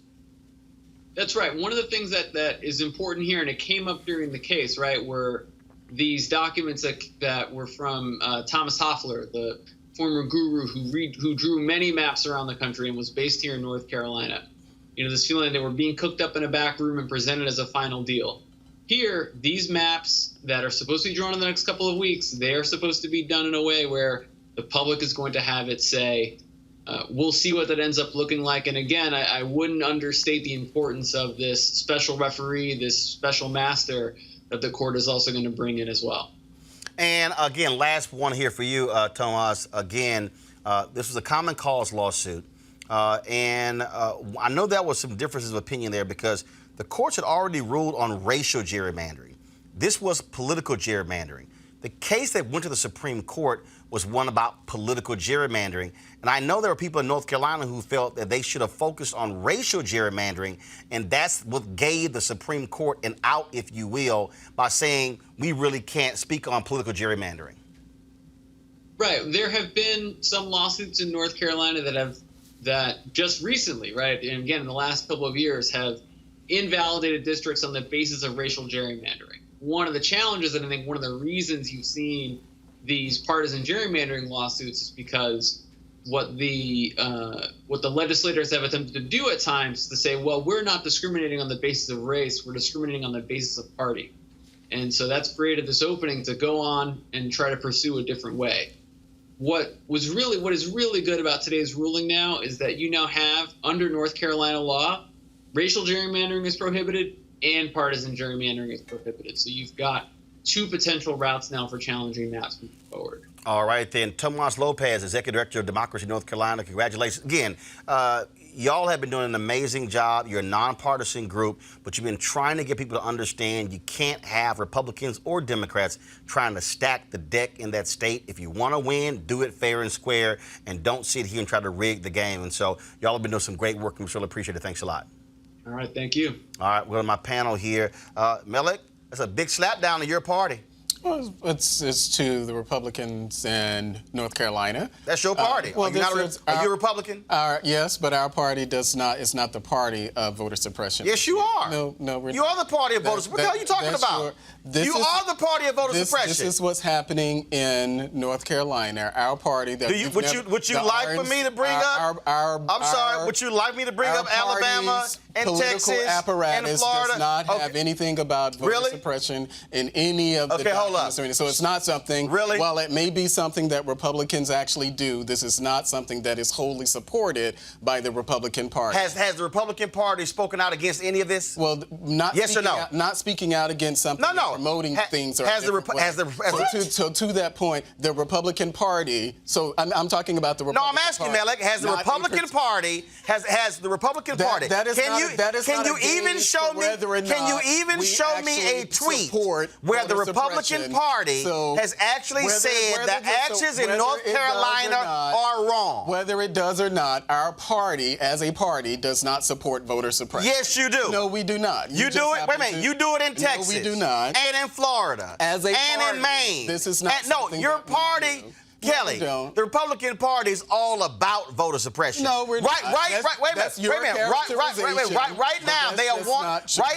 That's right. One of the things that is important here, and it came up during the case, right, were these documents that were from Thomas Hoffler, the former guru who drew many maps around the country and was based here in North Carolina. You know, this feeling they were being cooked up in a back room and presented as a final deal. Here, these maps that are supposed to be drawn in the next couple of weeks, they are supposed to be done in a way where the public is going to have it say, we'll see what that ends up looking like. And again, I wouldn't understate the importance of this special referee, this special master that the court is also going to bring in as well. And again, last one here for you, Tomas. Again, this was a common cause lawsuit. And I know there was some differences of opinion there because the courts had already ruled on racial gerrymandering. This was political gerrymandering. The case that went to the Supreme Court was one about political gerrymandering. And I know there were people in North Carolina who felt that they should have focused on racial gerrymandering, and that's what gave the Supreme Court an out, if you will, by saying we really can't speak on political gerrymandering. Right. There have been some lawsuits in North Carolina that just recently, right, and again in the last couple of years, have invalidated districts on the basis of racial gerrymandering. One of the challenges, and I think one of the reasons you've seen these partisan gerrymandering lawsuits is because what the legislators have attempted to do at times is to say, well, we're not discriminating on the basis of race, we're discriminating on the basis of party. And so that's created this opening to go on and try to pursue a different way. What is really good about today's ruling now is that you now have, under North Carolina law, racial gerrymandering is prohibited and partisan gerrymandering is prohibited. So you've got two potential routes now for challenging maps moving forward. All right, then. Tomas Lopez, Executive Director of Democracy North Carolina. Congratulations. Again, y'all have been doing an amazing job. You're a nonpartisan group, but you've been trying to get people to understand you can't have Republicans or Democrats trying to stack the deck in that state. If you want to win, do it fair and square, and don't sit here and try to rig the game. And so y'all have been doing some great work, and we really appreciate it. Thanks a lot. All right, thank you. All right, we're on my panel here. Melik, that's a big slap down to your party. Well, it's to the Republicans in North Carolina. That's your party. Well, are you a Republican? Yes, but our party does not. It's not the party of voter suppression. Yes, you are. No, you are the party of voter suppression. What the hell are you talking about? You are the party of voter suppression. This is what's happening in North Carolina. Our party. That would you like for me to bring up? I'm sorry. Would you like me to bring up Alabama and Texas apparatus and Florida? Does not have anything about voter suppression in any of the documents. So it's not something. Really? While it may be something that Republicans actually do, this is not something that is wholly supported by the Republican Party. Has the Republican Party spoken out against any of this? Well, not yes or no? Not speaking out against something. No. Promoting things. So to that point, the Republican Party. So I'm talking about the Republican Party. No, I'm asking, Malik. Has the Republican Party? Has the Republican Party? Can you even show me a tweet where the Republican Party has actually said that actions in North Carolina are wrong? Whether it does or not, our party, as a party, does not support voter suppression. Yes, you do. No, we do not. You do it? Wait a minute. You do it in Texas. No, we do not. And in Florida. As a and party, in Maine. This is not something your party... Kelly, the Republican Party is all about voter suppression. No, we're not. Wait a minute. Right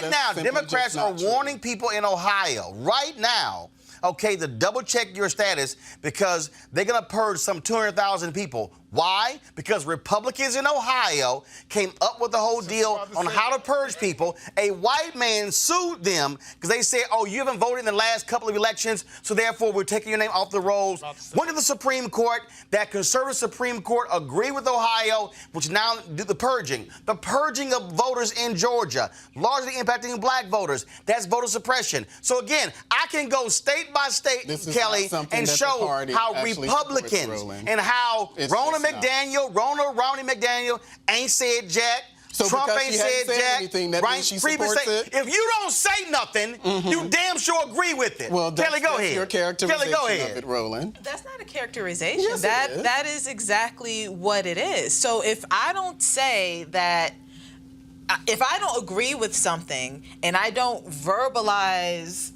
now, Democrats are warning people in Ohio. Right now, okay, to double check your status because they're going to purge some 200,000 people. Why? Because Republicans in Ohio came up with the whole deal on how to purge people. A white man sued them because they said, oh, you haven't voted in the last couple of elections, so therefore we're taking your name off the rolls. Went to the Supreme Court. That conservative Supreme Court agreed with Ohio, which now do the purging. The purging of voters in Georgia, largely impacting black voters. That's voter suppression. So again, I can go state by state, Kelly, and show how Republicans and how Ronald Romney McDaniel ain't said jack. So Trump ain't said jack. Anything, that means she supports it? If you don't say nothing, you damn sure agree with it. Well, Kelly, go ahead. Your characterization Kelly, go ahead. of it, Roland. That's not a characterization. Yes, that is exactly what it is. So if I don't say that, if I don't agree with something and I don't verbalize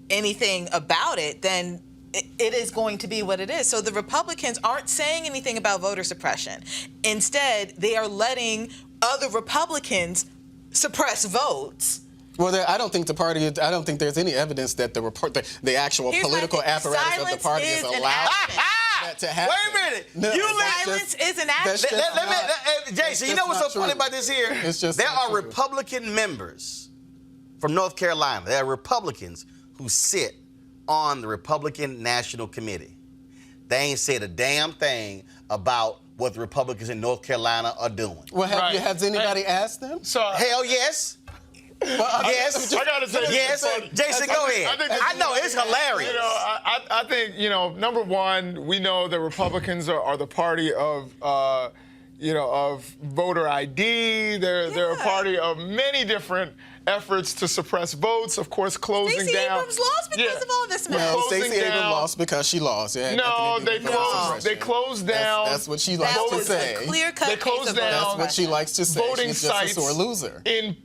anything about it, then it is going to be what it is. So the Republicans aren't saying anything about voter suppression. Instead, they are letting other Republicans suppress votes. Well, I don't think there's any evidence that the actual political apparatus of the party is allowed that to happen. Wait a minute. No, silence is an action. Jason, you know what's so funny about this here? There are Republican members from North Carolina. There are Republicans who sit on the Republican National Committee. They ain't said a damn thing about what the Republicans in North Carolina are doing. Well, has anybody asked them? Hell yes. Yes. I gotta say, yes. Jason, go ahead. I know it's hilarious. I think number one, we know the Republicans are the party of of voter ID. They're a party of many different efforts to suppress votes. Of course, closing down. Stacey Abrams lost because of all this mess. No, Stacey Abrams lost because she lost. No, they closed down. That's what she likes to say. They closed down. That's what she likes to say. Voting She's just sites a sore loser. in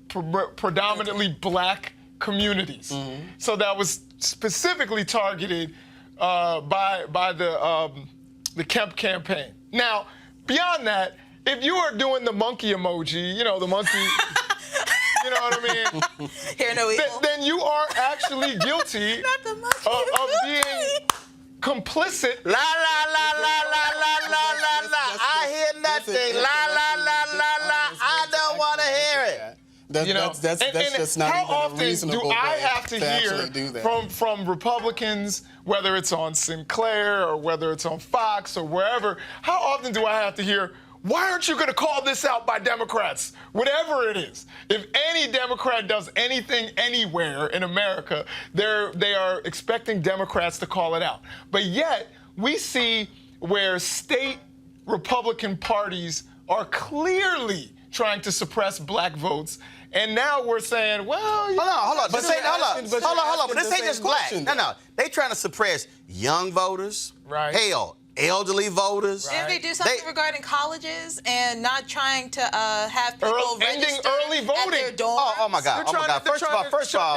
predominantly black communities. So that was specifically targeted by the Kemp campaign. Now, beyond that, if you are doing the monkey emoji, the monkey. You know what I mean? Hear no evil. Then you are actually guilty of being complicit. La la la la la la la la la. I hear nothing. La la la la la. I don't want to hear it. That's just not how even a reasonable often do I way have to hear from Republicans, whether it's on Sinclair or whether it's on Fox or wherever, how often do I have to hear, why aren't you going to call this out by Democrats? Whatever it is. If any Democrat does anything anywhere in America, they are expecting Democrats to call it out. But yet, we see where state Republican parties are clearly trying to suppress black votes. And now we're saying, well, hold on. But this ain't just black. No. They trying to suppress young voters. Right. Hell, elderly voters. Didn't they do something regarding colleges and not trying to have people ending register early voting at their dorms? Oh my God! First of all,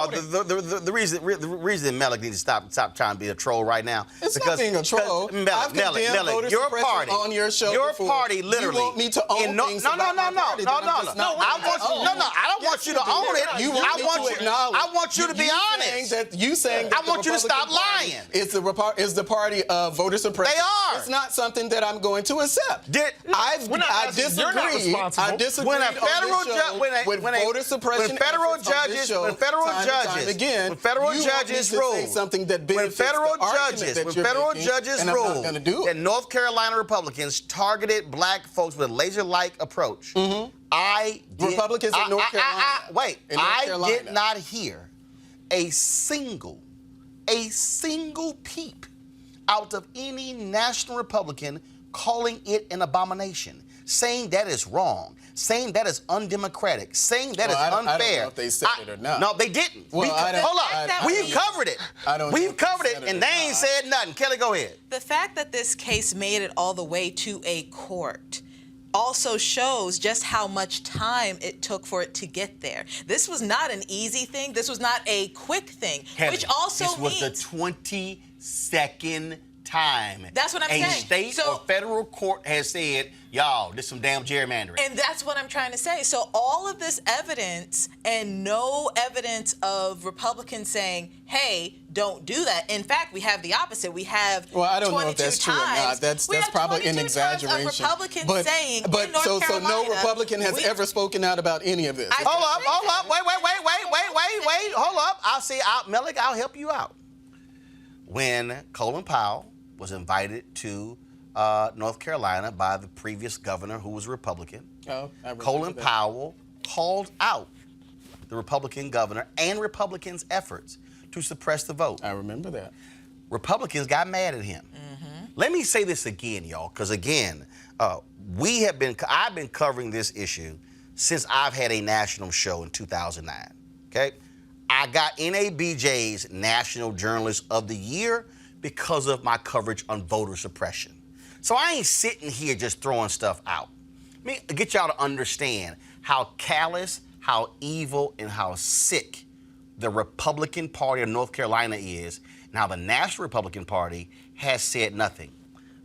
voting. the reason Malik needs to stop trying to be a troll right now. It's not being a troll. I've condemned voter suppression on your show before. Party literally. You want me to own things about my party that I'm just not willing to own. I don't want you to own it. I want you to be honest. You saying that I want you to stop lying. Is the party of voter suppression? They are. It's not something that I'm going to accept. I disagree. I disagree when a federal with voter suppression. When federal judges rule, when federal judges rule that North Carolina Republicans targeted black folks with a laser-like approach, Republicans in North Carolina. I did not hear a single peep out of any national Republican calling it an abomination, saying that is wrong, saying that is undemocratic, saying that is unfair. I don't know if they said it or not. No, they didn't. Well, hold up. We've covered it. We've covered it, and they ain't said nothing. Kelly, go ahead. The fact that this case made it all the way to a court also shows just how much time it took for it to get there. This was not an easy thing. This was not a quick thing, Kelly, which also means this was the 22nd time that's what I'm saying. A state or federal court has said, y'all, this some damn gerrymandering. And that's what I'm trying to say. So all of this evidence and no evidence of Republicans saying, hey, don't do that. In fact, we have the opposite. We have I don't know if that's true or not. That's probably an exaggeration. Republicans saying so no Republican has ever spoken out about any of this. Hold up. Wait. Hold up. Malik, I'll help you out. When Colin Powell was invited to North Carolina by the previous governor, who was a Republican, Colin Powell called out the Republican governor and Republicans' efforts to suppress the vote. I remember that. Republicans got mad at him. Let me say this again, y'all, because again, I've been covering this issue since I've had a national show in 2009. Okay, I got NABJ's National Journalist of the Year because of my coverage on voter suppression. So I ain't sitting here just throwing stuff out. Let me get y'all to understand how callous, how evil, and how sick the Republican Party of North Carolina is, and how the National Republican Party has said nothing.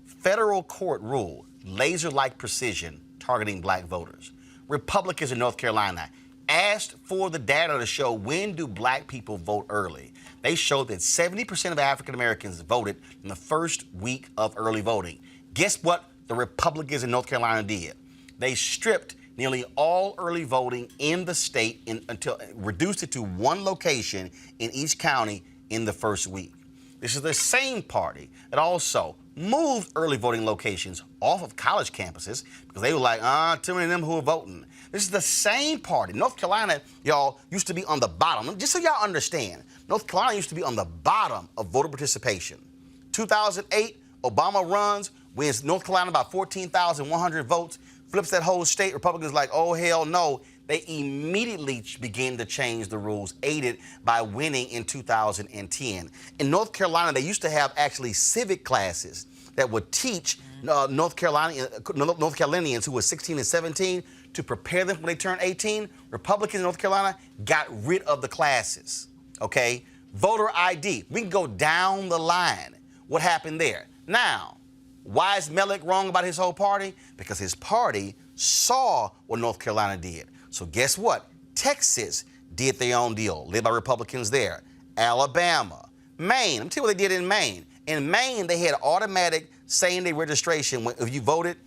Federal court rule, laser-like precision, targeting black voters. Republicans in North Carolina asked for the data to show when do black people vote early. They showed that 70% of African Americans voted in the first week of early voting. Guess what the Republicans in North Carolina did? They stripped nearly all early voting in the state until reduced it to one location in each county in the first week. This is the same party that also moved early voting locations off of college campuses because they were like, too many of them who are voting. This is the same party. North Carolina, y'all, used to be on the bottom. Just so y'all understand, North Carolina used to be on the bottom of voter participation. 2008, Obama runs, wins North Carolina by 14,100 votes, flips that whole state. Republicans like, oh, hell no. They immediately begin to change the rules, aided by winning in 2010. In North Carolina, they used to have actually civic classes that would teach North Carolinians who were 16 and 17 to prepare them when they turn 18. Republicans in North Carolina got rid of the classes, okay? Voter ID. We can go down the line. What happened there? Now, why is Malik wrong about his whole party? Because his party saw what North Carolina did. So guess what? Texas did their own deal, led by Republicans there. Alabama, Maine. Let me tell you what they did in Maine. In Maine, they had automatic same-day registration. If you voted,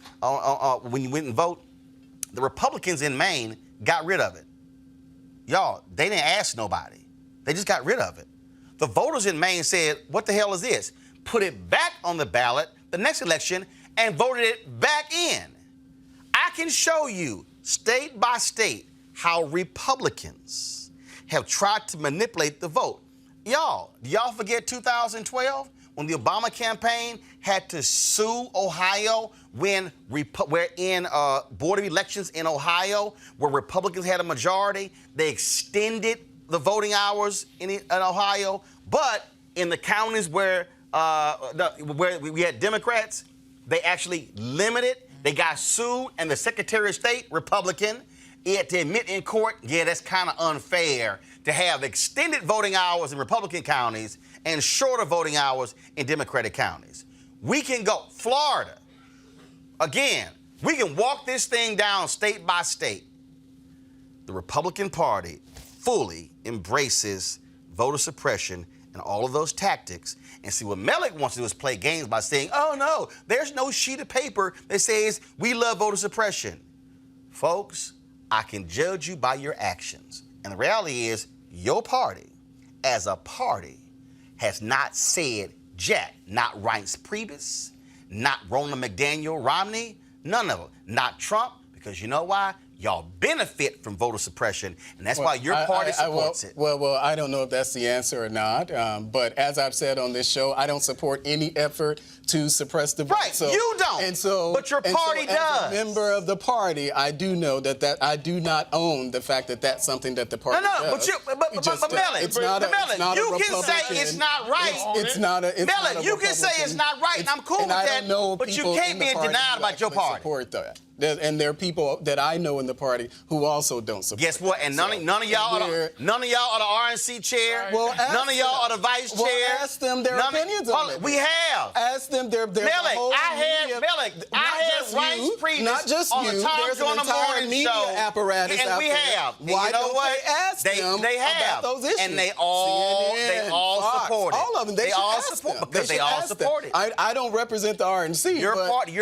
when you went and vote, the Republicans in Maine got rid of it. Y'all, they didn't ask nobody. They just got rid of it. The voters in Maine said, what the hell is this? Put it back on the ballot the next election and voted it back in. I can show you state by state how Republicans have tried to manipulate the vote. Y'all, do y'all forget 2012 when the Obama campaign had to sue Ohio when we're in Board of Elections in Ohio where Republicans had a majority? They extended the voting hours in Ohio, but in the counties where we had Democrats, they actually limited. They got sued, and the Secretary of State, Republican, he had to admit in court, yeah, that's kind of unfair to have extended voting hours in Republican counties and shorter voting hours in Democratic counties. We can go, Florida, again, we can walk this thing down state by state. The Republican Party fully embraces voter suppression and all of those tactics. And see, what Mellick wants to do is play games by saying, oh no, there's no sheet of paper that says we love voter suppression. Folks, I can judge you by your actions. And the reality is, your party, as a party, has not said jack, not Reince Priebus, not Roland McDaniel Romney, none of them, not Trump, because you know why? Y'all benefit from voter suppression, and that's why your party supports it. Well, I don't know if that's the answer or not, but as I've said on this show, I don't support any effort to suppress the vote. Right, so, you don't, but your party does. As a member of the party, I do know that I do not own the fact that that's something that the party does. But Mellick, you can say it's not right. It's not a Mellick, you can say it's not right, and I'm cool with that, but you can't be in denial about your party. Support that. And there are people that I know in the party who also don't support. Guess what? And none of y'all are the RNC chair. Well, none of y'all are the vice chair. Well, ask them their opinions on it. We have. Ask them their Mellick, I had Reince Priebus not just on the Tom there's Joyner an entire Morning media Show, apparatus and out we there. have. Why you know don't what? they ask them they have. about those issues? And they all Fox, support it. All of them. They all support because they all support it. I don't represent the RNC. Your party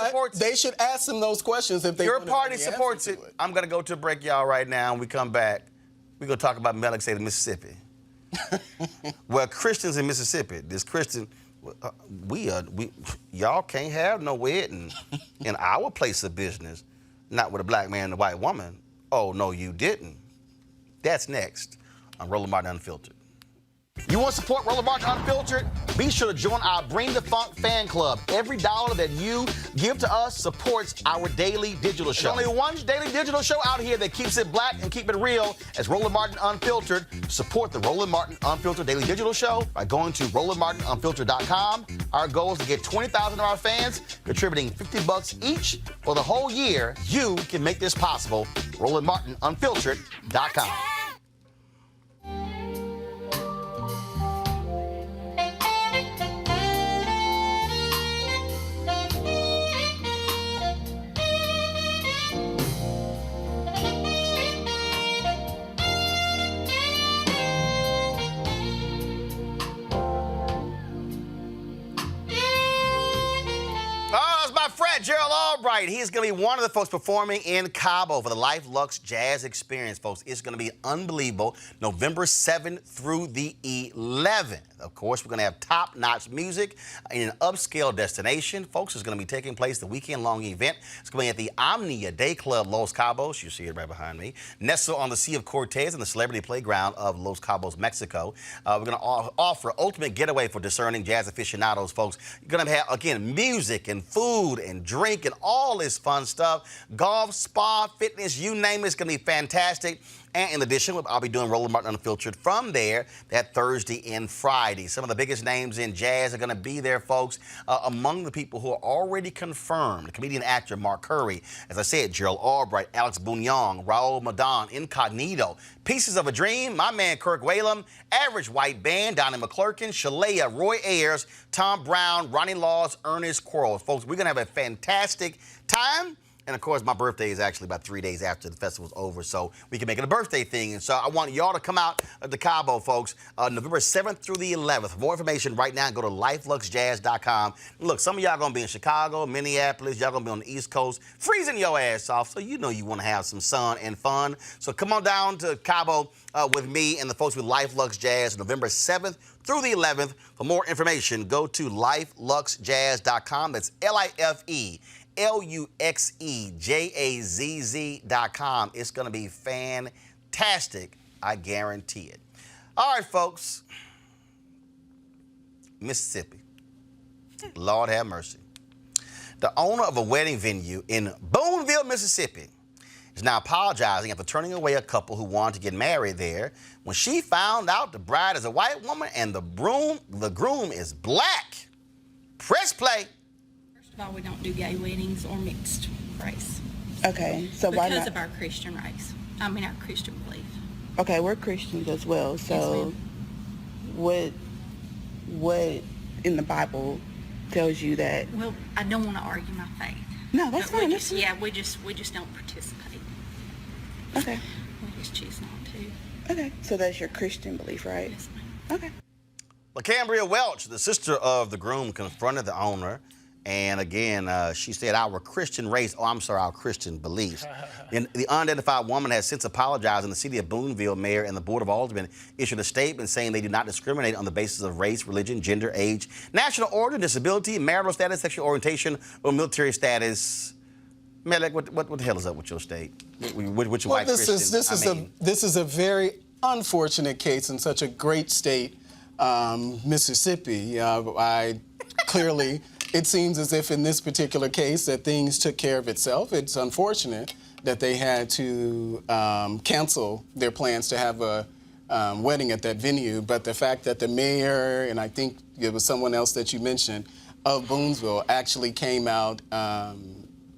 supports it. They should ask them those questions if they. Your party supports it. I'm going to go to a break, y'all, right now. When we come back, we're going to talk about Mellick State of Mississippi. Well, Christians in Mississippi, this Christian, y'all can't have no wedding in our place of business, not with a black man and a white woman. Oh, no, you didn't. That's next on Roland Martin Unfiltered. You want to support Roland Martin Unfiltered? Be sure to join our Bring the Funk fan club. Every dollar that you give to us supports our daily digital show. There's only one daily digital show out here that keeps it black and keep it real as Roland Martin Unfiltered. Support the Roland Martin Unfiltered daily digital show by going to RolandMartinUnfiltered.com. Our goal is to get 20,000 of our fans contributing $50 each for the whole year. You can make this possible. RolandMartinUnfiltered.com. Gerald Albright, he's going to be one of the folks performing in Cabo for the Luxe Jazz experience, folks. It's going to be unbelievable. November 7th through the 11th. Of course, we're going to have top-notch music in an upscale destination. Folks, it's going to be taking place the weekend-long event. It's going to be at the Omnia Day Club, Los Cabos. You see it right behind me. Nestled on the Sea of Cortez and the celebrity playground of Los Cabos, Mexico. We're going to offer ultimate getaway for discerning jazz aficionados, folks. You're going to have, again, music and food and drink and all this fun stuff. Golf, spa, fitness, you name it. It's going to be fantastic. And in addition, I'll be doing Roland Martin Unfiltered from there that Thursday and Friday. Some of the biggest names in jazz are going to be there, folks. Among the people who are already confirmed, comedian actor Mark Curry, as I said, Gerald Albright, Alex Bougnong, Raul Madon, Incognito, Pieces of a Dream, my man Kirk Whalum, Average White Band, Donnie McClurkin, Shalea, Roy Ayers, Tom Brown, Ronnie Laws, Ernest Quarles. Folks, we're going to have a fantastic time. And, of course, my birthday is actually about 3 days after the festival's over, so we can make it a birthday thing. And so I want y'all to come out to Cabo, folks, November 7th through the 11th. For more information right now, go to LifeLuxeJazz.com. Look, some of y'all going to be in Chicago, Minneapolis. Y'all going to be on the East Coast, freezing your ass off, so you know you want to have some sun and fun. So come on down to Cabo with me and the folks with Life Lux Jazz, November 7th through the 11th. For more information, go to LifeLuxeJazz.com. That's LuxeJazz.com. It's going to be fantastic. I guarantee it. All right, folks. Mississippi. Lord have mercy. The owner of a wedding venue in Boonville, Mississippi, is now apologizing after turning away a couple who wanted to get married there when she found out the bride is a white woman and the groom is black. Press play. First of all, we don't do gay weddings or mixed race. Okay, so why not? Because of our Christian race. I mean, our Christian belief. Okay, we're Christians as well. So, what in the Bible tells you that? Well, I don't want to argue my faith. No, that's But fine. we just don't participate. Okay. We just choose not to. Okay, so that's your Christian belief, right? Yes, ma'am. Okay. LaCambria Welch, the sister of the groom, confronted the owner. And again, she said, our Christian race, our Christian beliefs. And the unidentified woman has since apologized, and the city of Boonville mayor and the Board of Aldermen issued a statement saying they do not discriminate on the basis of race, religion, gender, age, national origin, disability, marital status, sexual orientation, or military status. Melek, what the hell is up with your state? With your white Christian? This is a very unfortunate case in such a great state, Mississippi. I clearly. It seems as if in this particular case that things took care of itself. It's unfortunate that they had to cancel their plans to have a wedding at that venue, but the fact that the mayor, and I think it was someone else that you mentioned, of Boonville actually came out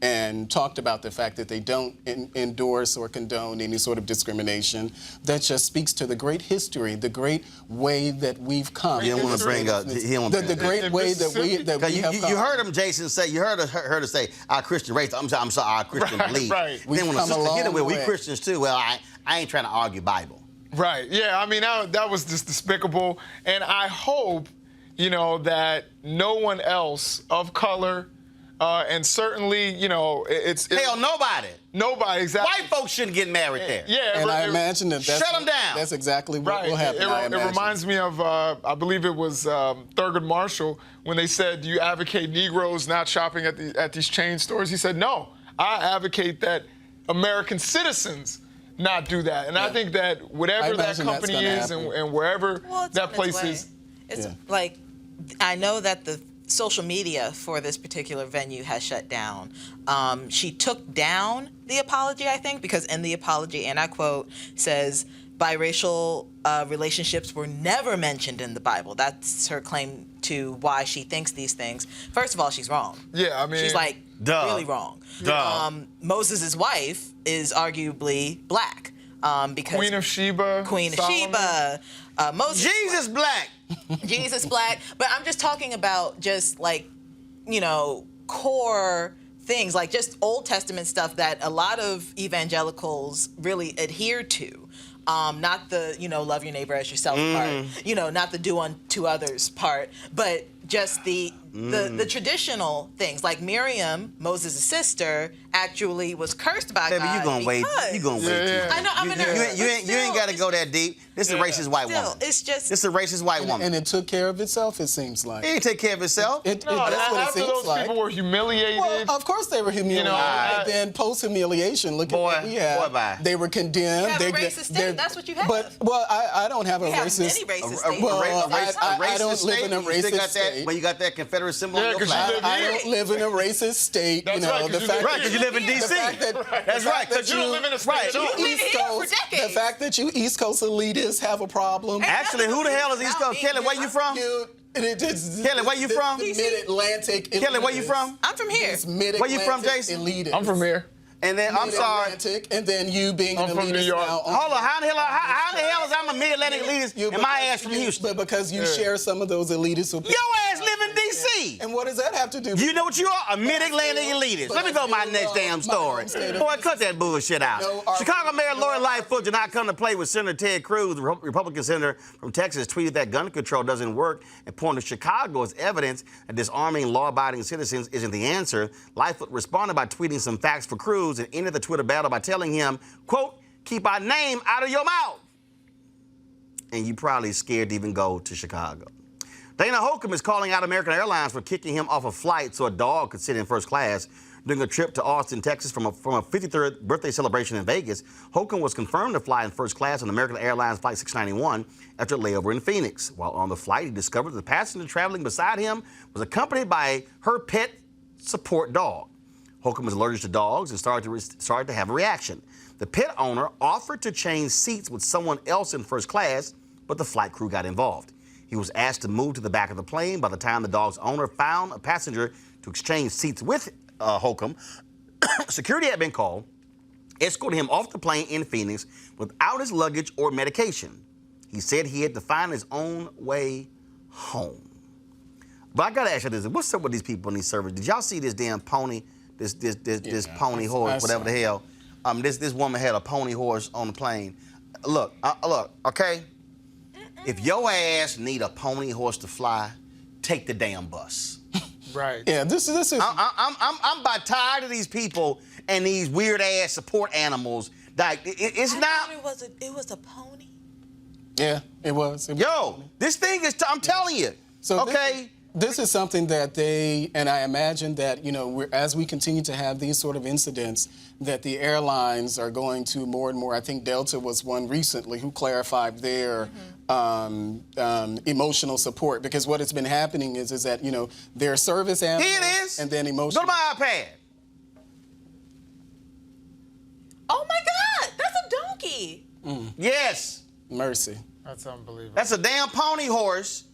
and talked about the fact that they don't endorse or condone any sort of discrimination. That just speaks to the great history, the great way that we've come. You don't want to bring up the great way that we have come. You heard him, Jason, say. You heard her say our Christian race. I'm sorry, our Christian belief. Right. Then when the sister hit it with, we Christians too. Well, I ain't trying to argue Bible. Right. Yeah. I mean, that was just despicable, and I hope, that no one else of color. And certainly, it's hell, nobody. Nobody, exactly. White folks shouldn't get married there. Yeah, and I imagine that shut them down. That's exactly what will happen. It reminds me of, I believe it was Thurgood Marshall when they said, "Do you advocate Negroes not shopping at these chain stores?" He said, "No, I advocate that American citizens not do that." And I think that whatever that company is and wherever that place is, it's like I know that the social media for this particular venue has shut down. She took down the apology, I think, because in the apology, and I quote, says, biracial relationships were never mentioned in the Bible. That's her claim to why she thinks these things. First of all, she's wrong. Yeah, I mean, she's like really wrong. Moses' wife is arguably black. Because Queen of Sheba. Moses Jesus black. Jesus black. But I'm just talking about just like, core things, like just Old Testament stuff that a lot of evangelicals really adhere to. Not the, love your neighbor as yourself part, not the do unto others part, but just the traditional things. Like Miriam, Moses' sister, actually was cursed by God. Baby, you gonna wait. You gonna wait. Yeah. I know, I'm a nerd. You ain't gotta go that deep. This is a racist white woman. It's just. This is a racist white woman. And it took care of itself, it seems like. It didn't take care of itself. That's what it seems those like. people were humiliated. Well, of course they were humiliated. And then post-humiliation, look at what we had. They were condemned. You have a racist state. That's what you have. But, I don't have a racist. Many racist states. I don't live in a racist state. When you got that Confederate symbol on your flag. I don't live in a racist state. That's right, because you live in D.C. That's right, because you don't live in a state. Right. The fact that you East Coast elitists have a problem. Actually, who the hell is East Coast? Kelly, where you from? Kelly, where you from? Mid-Atlantic. Kelly, where you from? I'm from here. Where you from, Jason? Elitists. I'm from here. And then, I'm sorry. And then you being I'm an from New elitist York. now. Hold on, how the hell is I'm a mid-Atlantic elitist and my ass from Houston? But because you share some of those elitist opinions. Your ass live in D.C. And what does that have to do with You know what you are? A mid-Atlantic elitist. Let me go to my next damn story. Boy, cut that bullshit out. Chicago Mayor Lori Lightfoot did not come to play with Senator Ted Cruz. The Republican senator from Texas tweeted that gun control doesn't work and pointed to Chicago as evidence that disarming law-abiding citizens isn't the answer. Lightfoot responded by tweeting some facts for Cruz and ended the Twitter battle by telling him, quote, keep our name out of your mouth. And you probably scared to even go to Chicago. Dana Holcomb is calling out American Airlines for kicking him off a flight so a dog could sit in first class during a trip to Austin, Texas from a 53rd birthday celebration in Vegas. Holcomb was confirmed to fly in first class on American Airlines Flight 691 after a layover in Phoenix. While on the flight, he discovered the passenger traveling beside him was accompanied by her pet support dog. Holcomb is allergic to dogs and started to have a reaction. The pet owner offered to change seats with someone else in first class, but the flight crew got involved. He was asked to move to the back of the plane. By the time the dog's owner found a passenger to exchange seats with Holcomb, Security had been called, escorted him off the plane in Phoenix without his luggage or medication. He said he had to find his own way home. But I gotta ask you this: what's up with these people in these servers? Did y'all see this damn pony? This pony horse, whatever the hell. This woman had a pony horse on the plane. Look, okay. If your ass need a pony horse to fly, take the damn bus. Right. Yeah, this is. I'm about tired of these people and these weird ass support animals. Like it's not. It was a pony. Yeah, it was. Yo, this thing is. I'm telling you. So okay. This is something that and I imagine that, as we continue to have these sort of incidents, that the airlines are going to more and more. I think Delta was one recently who clarified their emotional support, because what has been happening is that, their service animals. Here it is. And then emotional. Go to my iPad. Oh my God, that's a donkey. Yes. Mercy. That's unbelievable. That's a damn pony horse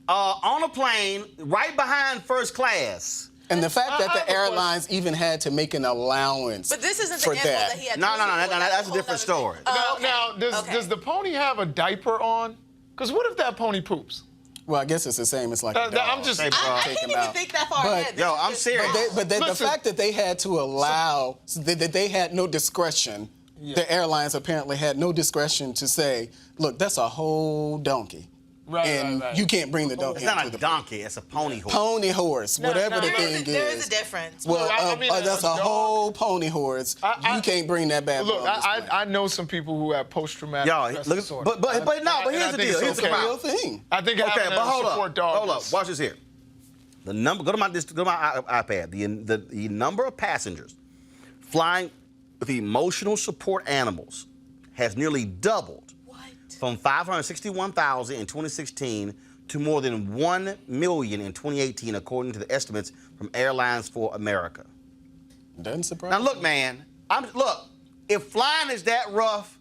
on a plane right behind first class. And the fact that the airlines even had to make an allowance. But this isn't for the animal that. that he had. No, to that's a different story. Now, does the pony have a diaper on? Because what if that pony poops? Well, I guess it's the same. It's like a dog. I'm just. I can't even think that far ahead. Yo, I'm serious. But the fact that they had to allow, that they had no discretion, the airlines apparently had no discretion to say, look, that's a whole donkey. Right. You can't bring the donkey. It's not into a donkey, it's a pony horse. Pony horse, whatever the thing is. There is a difference. Well, that's a dog. whole pony horse. You can't bring that bad boy. Look, I know some people who have post-traumatic stress disorder. But here's the deal. Here's the real thing. I think having a support dog. Hold up. Watch this here. The number. Go to my iPad. The number of passengers flying with emotional support animals has nearly doubled. From 561,000 in 2016 to more than 1 million in 2018, according to the estimates from Airlines for America. Doesn't surprise Now look, man. Look. If flying is that rough,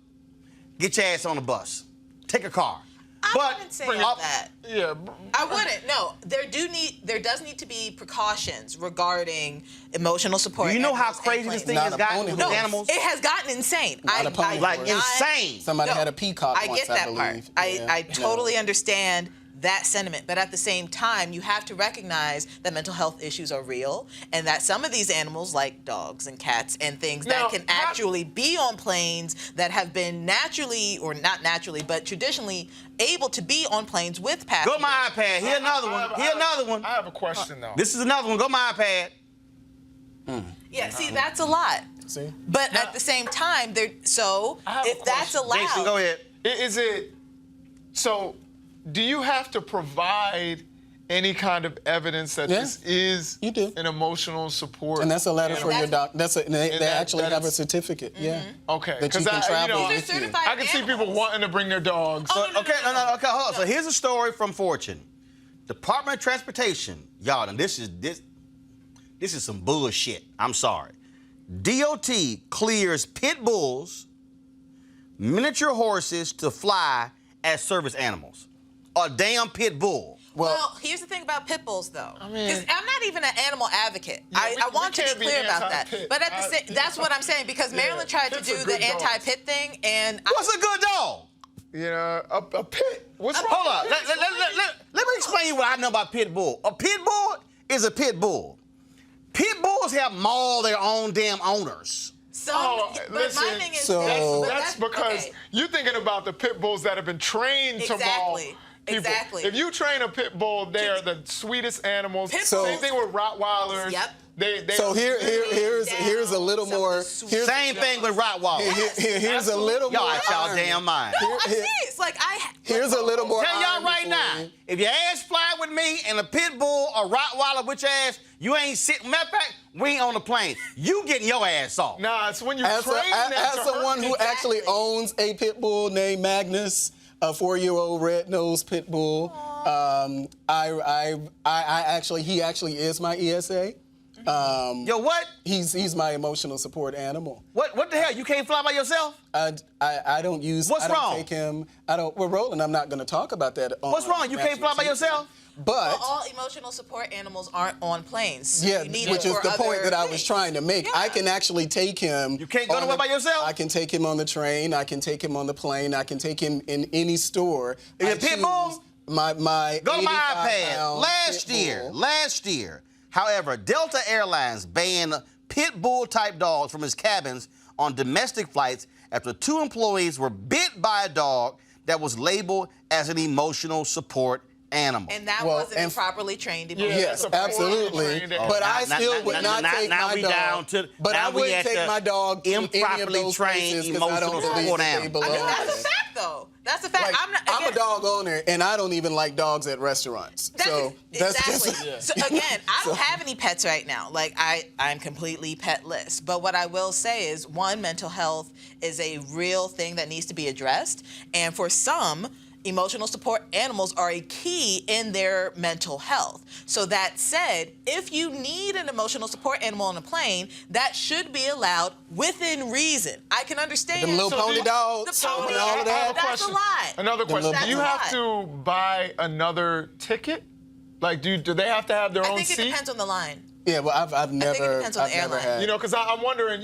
get your ass on the bus. Take a car. I wouldn't say that. Yeah. I wouldn't. No, there does need to be precautions regarding emotional support. Do you know how crazy this thing has gotten with animals? It has gotten insane. Insane. Somebody had a peacock I once, get that believe. part. I totally understand that sentiment, but at the same time, you have to recognize that mental health issues are real, and that some of these animals, like dogs and cats and things that can actually be on planes that have been naturally, or not naturally, but traditionally able to be on planes with passengers. Go to my iPad. Here another one. I have a question, though. This is another one. Go to my iPad. Yeah, see, that's a lot. See? But at the same time, if that's allowed... Jason, go ahead. Do you have to provide any kind of evidence that this is an emotional support? And that's a letter for your doctor. They actually have a certificate. Yeah. Okay. That you can travel with you. I can see people wanting to bring their dogs. Okay, hold on. So here's a story from Fortune. Department of Transportation. Y'all, and this is some bullshit. I'm sorry. DOT clears pit bulls, miniature horses to fly as service animals. A damn pit bull. Well, here's the thing about pit bulls, though. Because I'm not even an animal advocate. I want to be clear about that. But that's what I'm saying, because Maryland tried to do the anti-pit thing, and... What's a good dog? A pit. What's wrong? Hold on. Let me explain you what I know about pit bull. A pit bull is a pit bull. Pit bulls have mauled their own damn owners. But my thing is... That's because you're thinking about the pit bulls that have been trained to maul people. Exactly. If you train a pit bull, they are the sweetest animals. Same thing with Rottweilers. Yep. So here's a little more. Same thing with Rottweilers. Here's a little more. Y'all out y'all damn mind. No, I'm serious. Here's a little more. Tell y'all right now, if your ass fly with me and a pit bull or Rottweiler with your ass, you ain't sitting. Matter of fact, we ain't on the plane. You getting your ass off. Nah, it's when you train them. As someone who actually owns a pit bull named Magnus, a 4-year-old red-nosed pit bull, he actually is my ESA. Yo, what? He's my emotional support animal. What the hell? You can't fly by yourself? I don't use. What's I don't wrong? Take him. I don't. Well, Roland, I'm not going to talk about that. What's wrong? You can't fly by yourself? But well, all emotional support animals aren't on planes. So yeah, you need which it is for the point other that I was things. trying to make. Yeah. I can actually take him. You can't go nowhere by yourself? I can take him on the train. I can take him on the plane. I can take him in any store. Is it pit bull? My Go to my iPad. 85-pound Last year, however, Delta Airlines banned pit bull type dogs from its cabins on domestic flights after 2 employees were bit by a dog that was labeled as an emotional support animal. And that wasn't improperly trained. Yes, absolutely. But I still would not take my dog. But I wouldn't take my dog to any of those places because I don't believe that they belong. That's a fact, though. That's a fact. Like, I'm a dog owner, and I don't even like dogs at restaurants. That's exactly. So again, I don't have any pets right now. Like I'm completely petless. But what I will say is, one, mental health is a real thing that needs to be addressed, and for some, emotional support animals are a key in their mental health. So that said, if you need an emotional support animal on a plane, that should be allowed within reason. I can understand. Them little pony dogs The pony, and all of that. that's a lot. Another question. That's Do you a have lot. to buy another ticket? Like, do they have to have their I own think seat? it depends on the line. Yeah, well, I've never. I think it depends on the airline. Had. You know, because I'm wondering,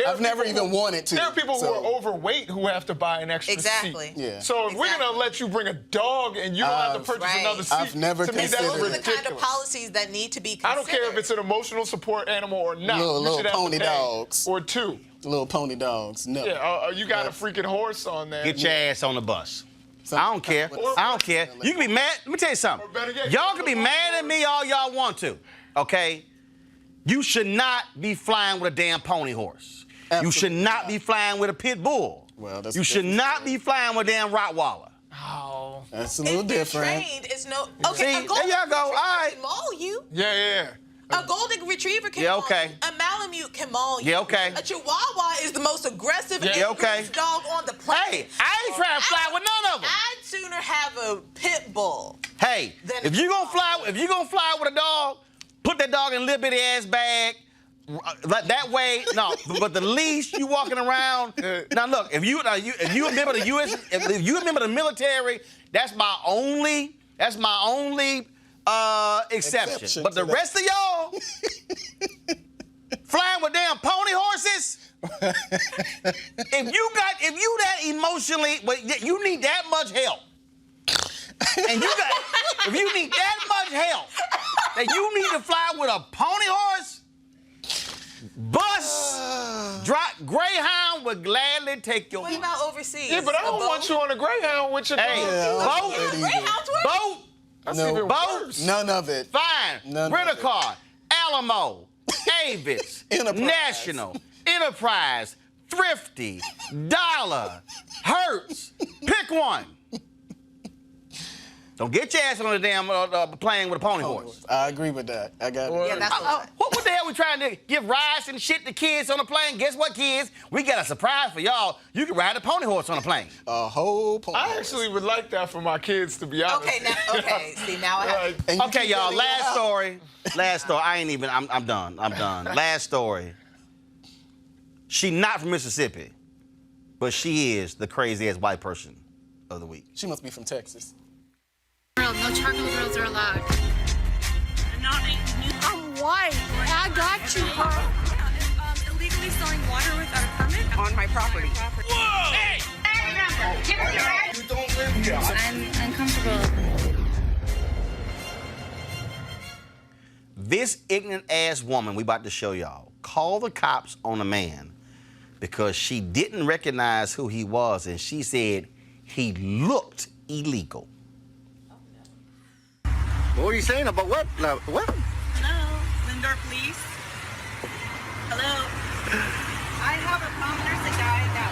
I've never even wanted to. There are people who are overweight who have to buy an extra Exactly. seat. Yeah. So if we're going to let you bring a dog and you don't have to purchase another seat, I've never to me, that's considered Those are the kind of ridiculous. policies that need to be considered. I don't care if it's an emotional support animal or not. Little you should have pony to pay. dogs. Or 2. Little pony dogs. No. Yeah, you got a freaking horse on there. Get your ass on the bus. I don't care. I don't care. You can be mad. Let me tell you something. Y'all can be mad at me all y'all want to, okay? You should not be flying with a damn pony horse. Absolutely. You should not be flying with a pit bull. Well, that's you should not be flying with a damn Rottweiler. Oh. That's a little different. Trained, it's no. Okay, See, a golden there y'all go. retriever All right. can maul you. Yeah. A golden retriever can Yeah, maul okay. you. A Malamute can maul you. Yeah, okay. A Chihuahua is the most aggressive Yeah, okay. aggressive dog on the planet. Hey, I ain't trying to fly with none of them. I'd sooner have a pit bull. Hey, Then if you gonna fly with a dog, put that dog in a little bitty ass bag. Like that way, no. But the least you walking around. Now look, if you a member of the U.S., if you a member of the military, that's my only exception. But the rest of y'all flying with damn pony horses. if you that emotionally, but you need that much help, and if you need that much help, that you need to fly with a pony horse. Bus, Greyhound would gladly take your. What about overseas? Yeah, but I don't want you on a Greyhound with your dog. Boat. That's No. even Boat. worse. None of it. Fine. None Rent a of it. car. Alamo. Avis. Enterprise. National. Enterprise. Thrifty. Dollar. Hertz. Pick one. Don't get your ass on the damn plane with a pony horse. I agree with that. I got it. Yeah, that's a lot. What the hell we trying to give rides and shit to kids on the plane? Guess what, kids? We got a surprise for y'all. You can ride a pony horse on a plane. A whole pony I horse. actually would like that for my kids, to be honest. Okay, see, now I have. Like, And you Okay, keep y'all, letting last it out. story. Last story. I'm done. Last story. She not from Mississippi, but she is the craziest white person of the week. She must be from Texas. No charcoal grills are allowed. I'm white. I got you, huh? Illegally selling water without a permit on my property. Whoa! Hey! You don't live here. I'm uncomfortable. This ignorant ass woman we about to show y'all called the cops on a man because she didn't recognize who he was, and she said he looked illegal. What were you saying about what? What? Hello, Lindor Police. Hello. I have a problem. There's a guy that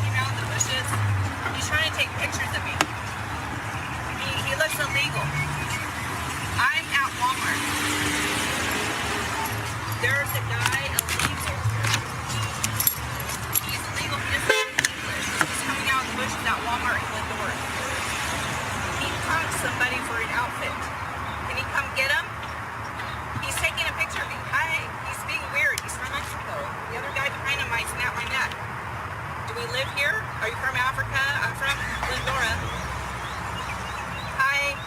came out in the bushes. He's trying to take pictures of me. He looks illegal. I'm at Walmart. There's a guy illegal. He's illegal. He doesn't speak English. He's coming out in the bushes at Walmart in Lindor. He caught somebody for an outfit. Can he woman might snap my neck. Do we live here? Are you from Africa? I'm from Glendora. Hi.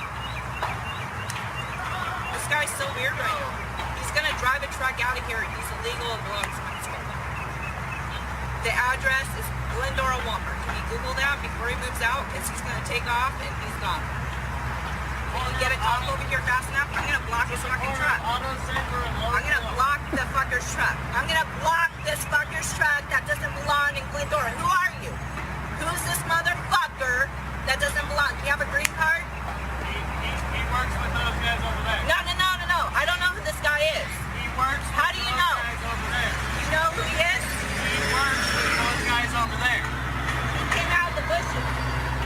This guy's so weird right now. He's gonna drive a truck out of here. He's illegal and belongs to Mexico. The address is Glendora, Walmart. Can you Google that before he moves out? Because he's gonna take off and he's gone. Can you get a talk over here fast enough? I'm gonna block his fucking truck. I'm gonna block the fucker's truck. I'm gonna block this fucker's truck that doesn't belong in Glendora. Who are you? Who's this motherfucker that doesn't belong? Do you have a green card? He works with those guys over there. No. I don't know who this guy is. He works with How do you know? guys over there. You know who he is? He works with those guys over there. He came out of the bushes.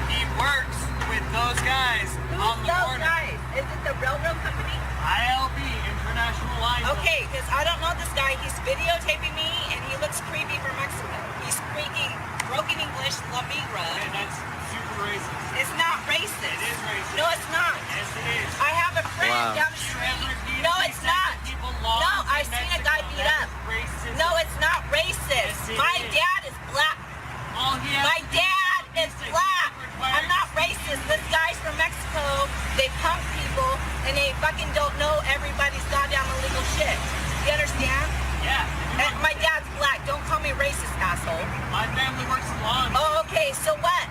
He works with those guys on the Those border. guys. Is it the railroad company? ILB, International Line. Okay, because I don't know this guy. He's videotaping me, and he looks creepy from Mexico. He's speaking broken English, La Migra. And that's super racist. It's not racist. It is racist. No, it's not. Yes, it is. I have a friend Wow. down the street. No, it's not. No, I've seen a guy beat up. No, it's not racist. My dad is black. My dad is black. I'm not racist. This guy's from Mexico. They pump people, and they fucking don't know everybody's goddamn illegal shit. You understand? Yeah. And my dad's black. Don't call me racist, asshole. My family works in law. Oh, okay. So what?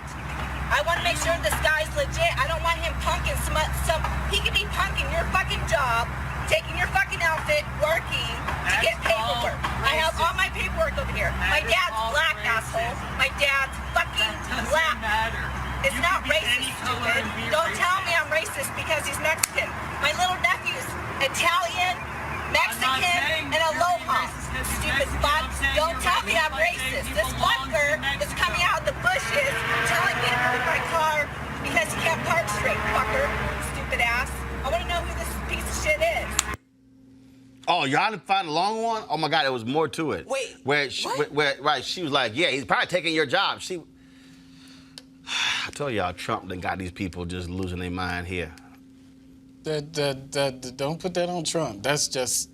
I want to make sure this guy's legit. I don't want him punking some. He could be punking your fucking job, taking your fucking outfit, working to get paperwork. I have all my paperwork over here. My dad's black, asshole. My dad's fucking black. It's not racist, stupid. Don't tell me I'm racist because he's Mexican. My little nephew's Italian, Mexican, and Aloha. Stupid fuck. Don't tell me I'm racist. This fucker is coming out of the bushes telling me to move my car because he can't park straight, fucker. Stupid ass. I want to know who this piece of shit is. Oh, y'all didn't find the long one? Oh my God, there was more to it. Wait, where she was like, yeah, he's probably taking your job. I told y'all, Trump done got these people just losing their mind here. Don't put that on Trump. That's just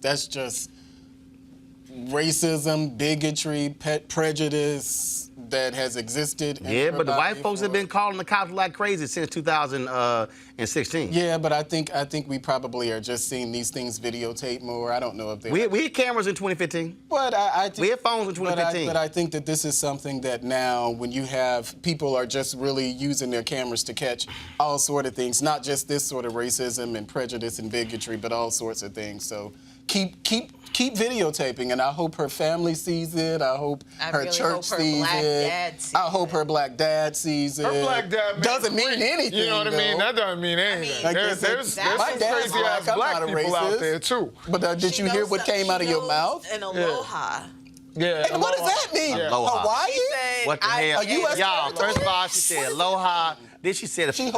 racism, bigotry, prejudice that has existed. Yeah, but the white folks have been calling the cops like crazy since 2016. Yeah, but I think we probably are just seeing these things videotaped more. I don't know if they. We had cameras in 2015. But I think we had phones in 2015. But I think that this is something that now, when you have people are just really using their cameras to catch all sort of things, not just this sort of racism and prejudice and bigotry, but all sorts of things. So keep videotaping, and I hope her family sees it. I hope her church sees it. I hope her black dad sees it. Her black dad doesn't mean anything. You know what I mean? That doesn't mean anything. Like there's some my dad's crazy ass black people out there too. But did you hear what came out of your mouth? An aloha. Yeah. And what does that mean? Yeah. Aloha. Hawaii? What the hell? Y'all, territory? first of all, she said aloha. Then she said she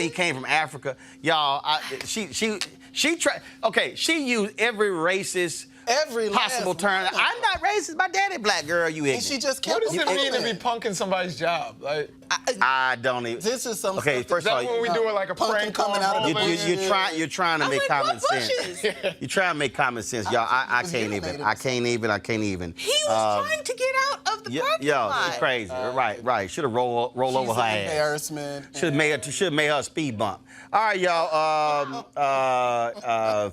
came from Africa. Y'all, she tried. Okay, she used every racist. Every possible term. I'm not racist. My daddy black, girl. You ignorant. And she just kept. What does it mean to be punking somebody's job? Like, I don't even. This is some. Okay, first of all, when we do it like a prank coming out of the you're trying to make common sense. You're trying to make common sense, y'all. I can't even. I can't even. He was trying to get out of the parking lot. It's crazy. Right. Should have rolled over her ass. Embarrassment. Should have made her a speed bump. All right, y'all.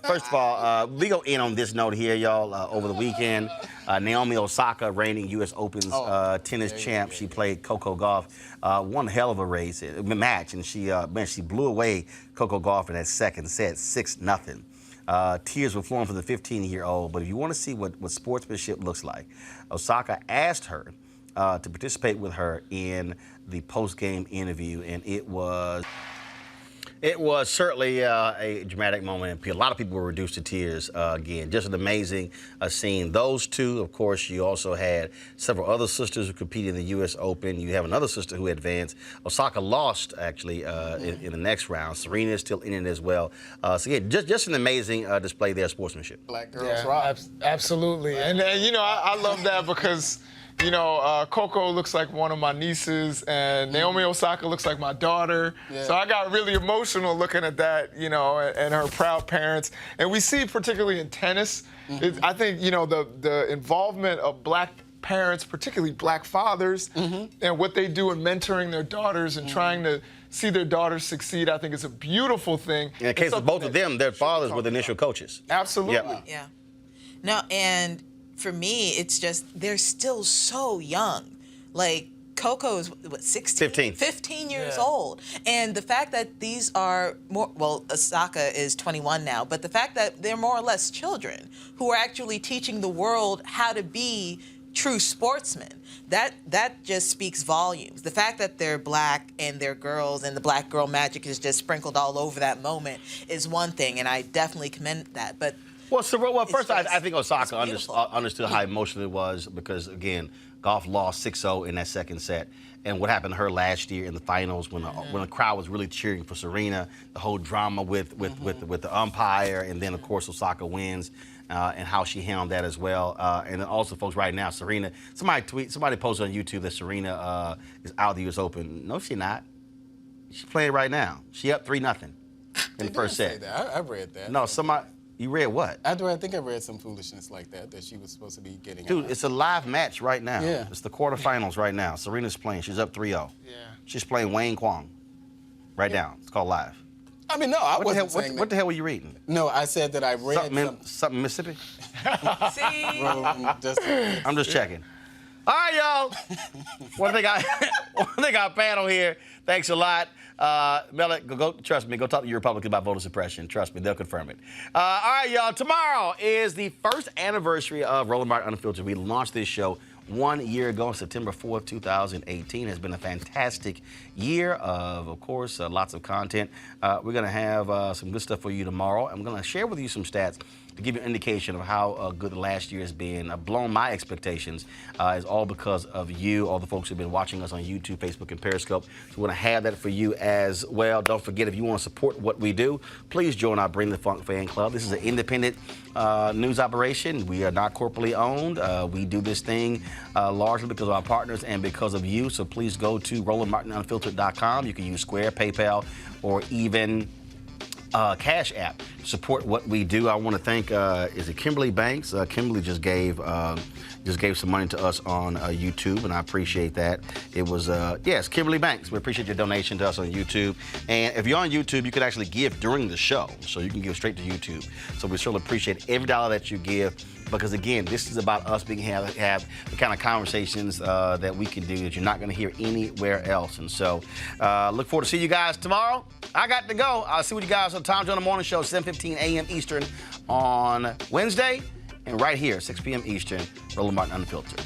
First of all, we go in on this note here, y'all. Over the weekend, Naomi Osaka, reigning U.S. Open's tennis champ, she played Coco Gauff. One hell of a match, and she blew away Coco Gauff in that second set, 6-0. Tears were flowing for the 15-year-old. But if you want to see what sportsmanship looks like, Osaka asked her to participate with her in the post-game interview, and it was certainly a dramatic moment. A lot of people were reduced to tears again. Just an amazing scene. Those two, of course, you also had several other sisters who competed in the U.S. Open. You have another sister who advanced. Osaka lost, actually, in the next round. Serena is still in it as well. So, again, just an amazing display there of sportsmanship. Black girls rock. Absolutely. And you know, I love that because, you know, Coco looks like one of my nieces, and Naomi Osaka looks like my daughter. Yeah. So I got really emotional looking at that, you know, and her proud parents. And we see, particularly in tennis, I think, you know, the involvement of black parents, particularly black fathers, and what they do in mentoring their daughters and trying to see their daughters succeed. I think it's a beautiful thing. In the case of both of them, their fathers were the initial coaches. Absolutely. Yeah. No, and for me, it's just they're still so young. Like, Coco is, what, 16? 15 years old. And the fact that these are more, well, Osaka is 21 now, but the fact that they're more or less children who are actually teaching the world how to be true sportsmen, that just speaks volumes. The fact that they're black and they're girls and the black girl magic is just sprinkled all over that moment is one thing, and I definitely commend that. But first, I think Osaka understood how emotional it was because, again, golf lost 6-0 in that second set. And what happened to her last year in the finals when the crowd was really cheering for Serena, the whole drama with the umpire, and then, of course, Osaka wins. And how she handled that as well. And then also, folks, right now, Serena, somebody posted on YouTube that Serena is out of the U.S. Open. No, she's not. She's playing right now. She up 3-0 in the first set. I read that. No, you read what? I think I read some foolishness like that she was supposed to be getting. Dude, it's a live match right now. Yeah. It's the quarterfinals right now. Serena's playing. She's up 3-0. Yeah. She's playing Wayne Kwong right now. It's called live. I mean, no, I wasn't saying that. What the hell were you reading? No, I said that I read something Mississippi? See? I'm just checking. All right, y'all. One thing our panel here. Thanks a lot. Mel, trust me, go talk to your Republican about voter suppression. Trust me, they'll confirm it. All right, y'all. Tomorrow is the first anniversary of Roland Martin Unfiltered. We launched this show 1 year ago, September 4th, 2018. It's been a fantastic year of course, lots of content. We're going to have some good stuff for you tomorrow. I'm going to share with you some stats to give you an indication of how good the last year has been. Blown my expectations. It's all because of you, all the folks who've been watching us on YouTube, Facebook, and Periscope. So we want to have that for you as well. Don't forget, if you want to support what we do, please join our Bring the Funk fan club. This is an independent news operation. We are not corporately owned. We do this thing largely because of our partners and because of you. So please go to RolandMartinUnfiltered.com. You can use Square, PayPal, or even Cash App to support what we do. I want to thank is it Kimberly Banks? Kimberly just gave some money to us on YouTube, and I appreciate that. It was yes, Kimberly Banks. We appreciate your donation to us on YouTube. And if you're on YouTube, you can actually give during the show, so you can give straight to YouTube. So we certainly appreciate every dollar that you give. Because, again, this is about us being have the kind of conversations that we can do that you're not going to hear anywhere else. And so look forward to see you guys tomorrow. I got to go. I'll see you guys on Tom Jones Morning Show, 7:15 a.m. Eastern on Wednesday. And right here, 6 p.m. Eastern, Roland Martin Unfiltered.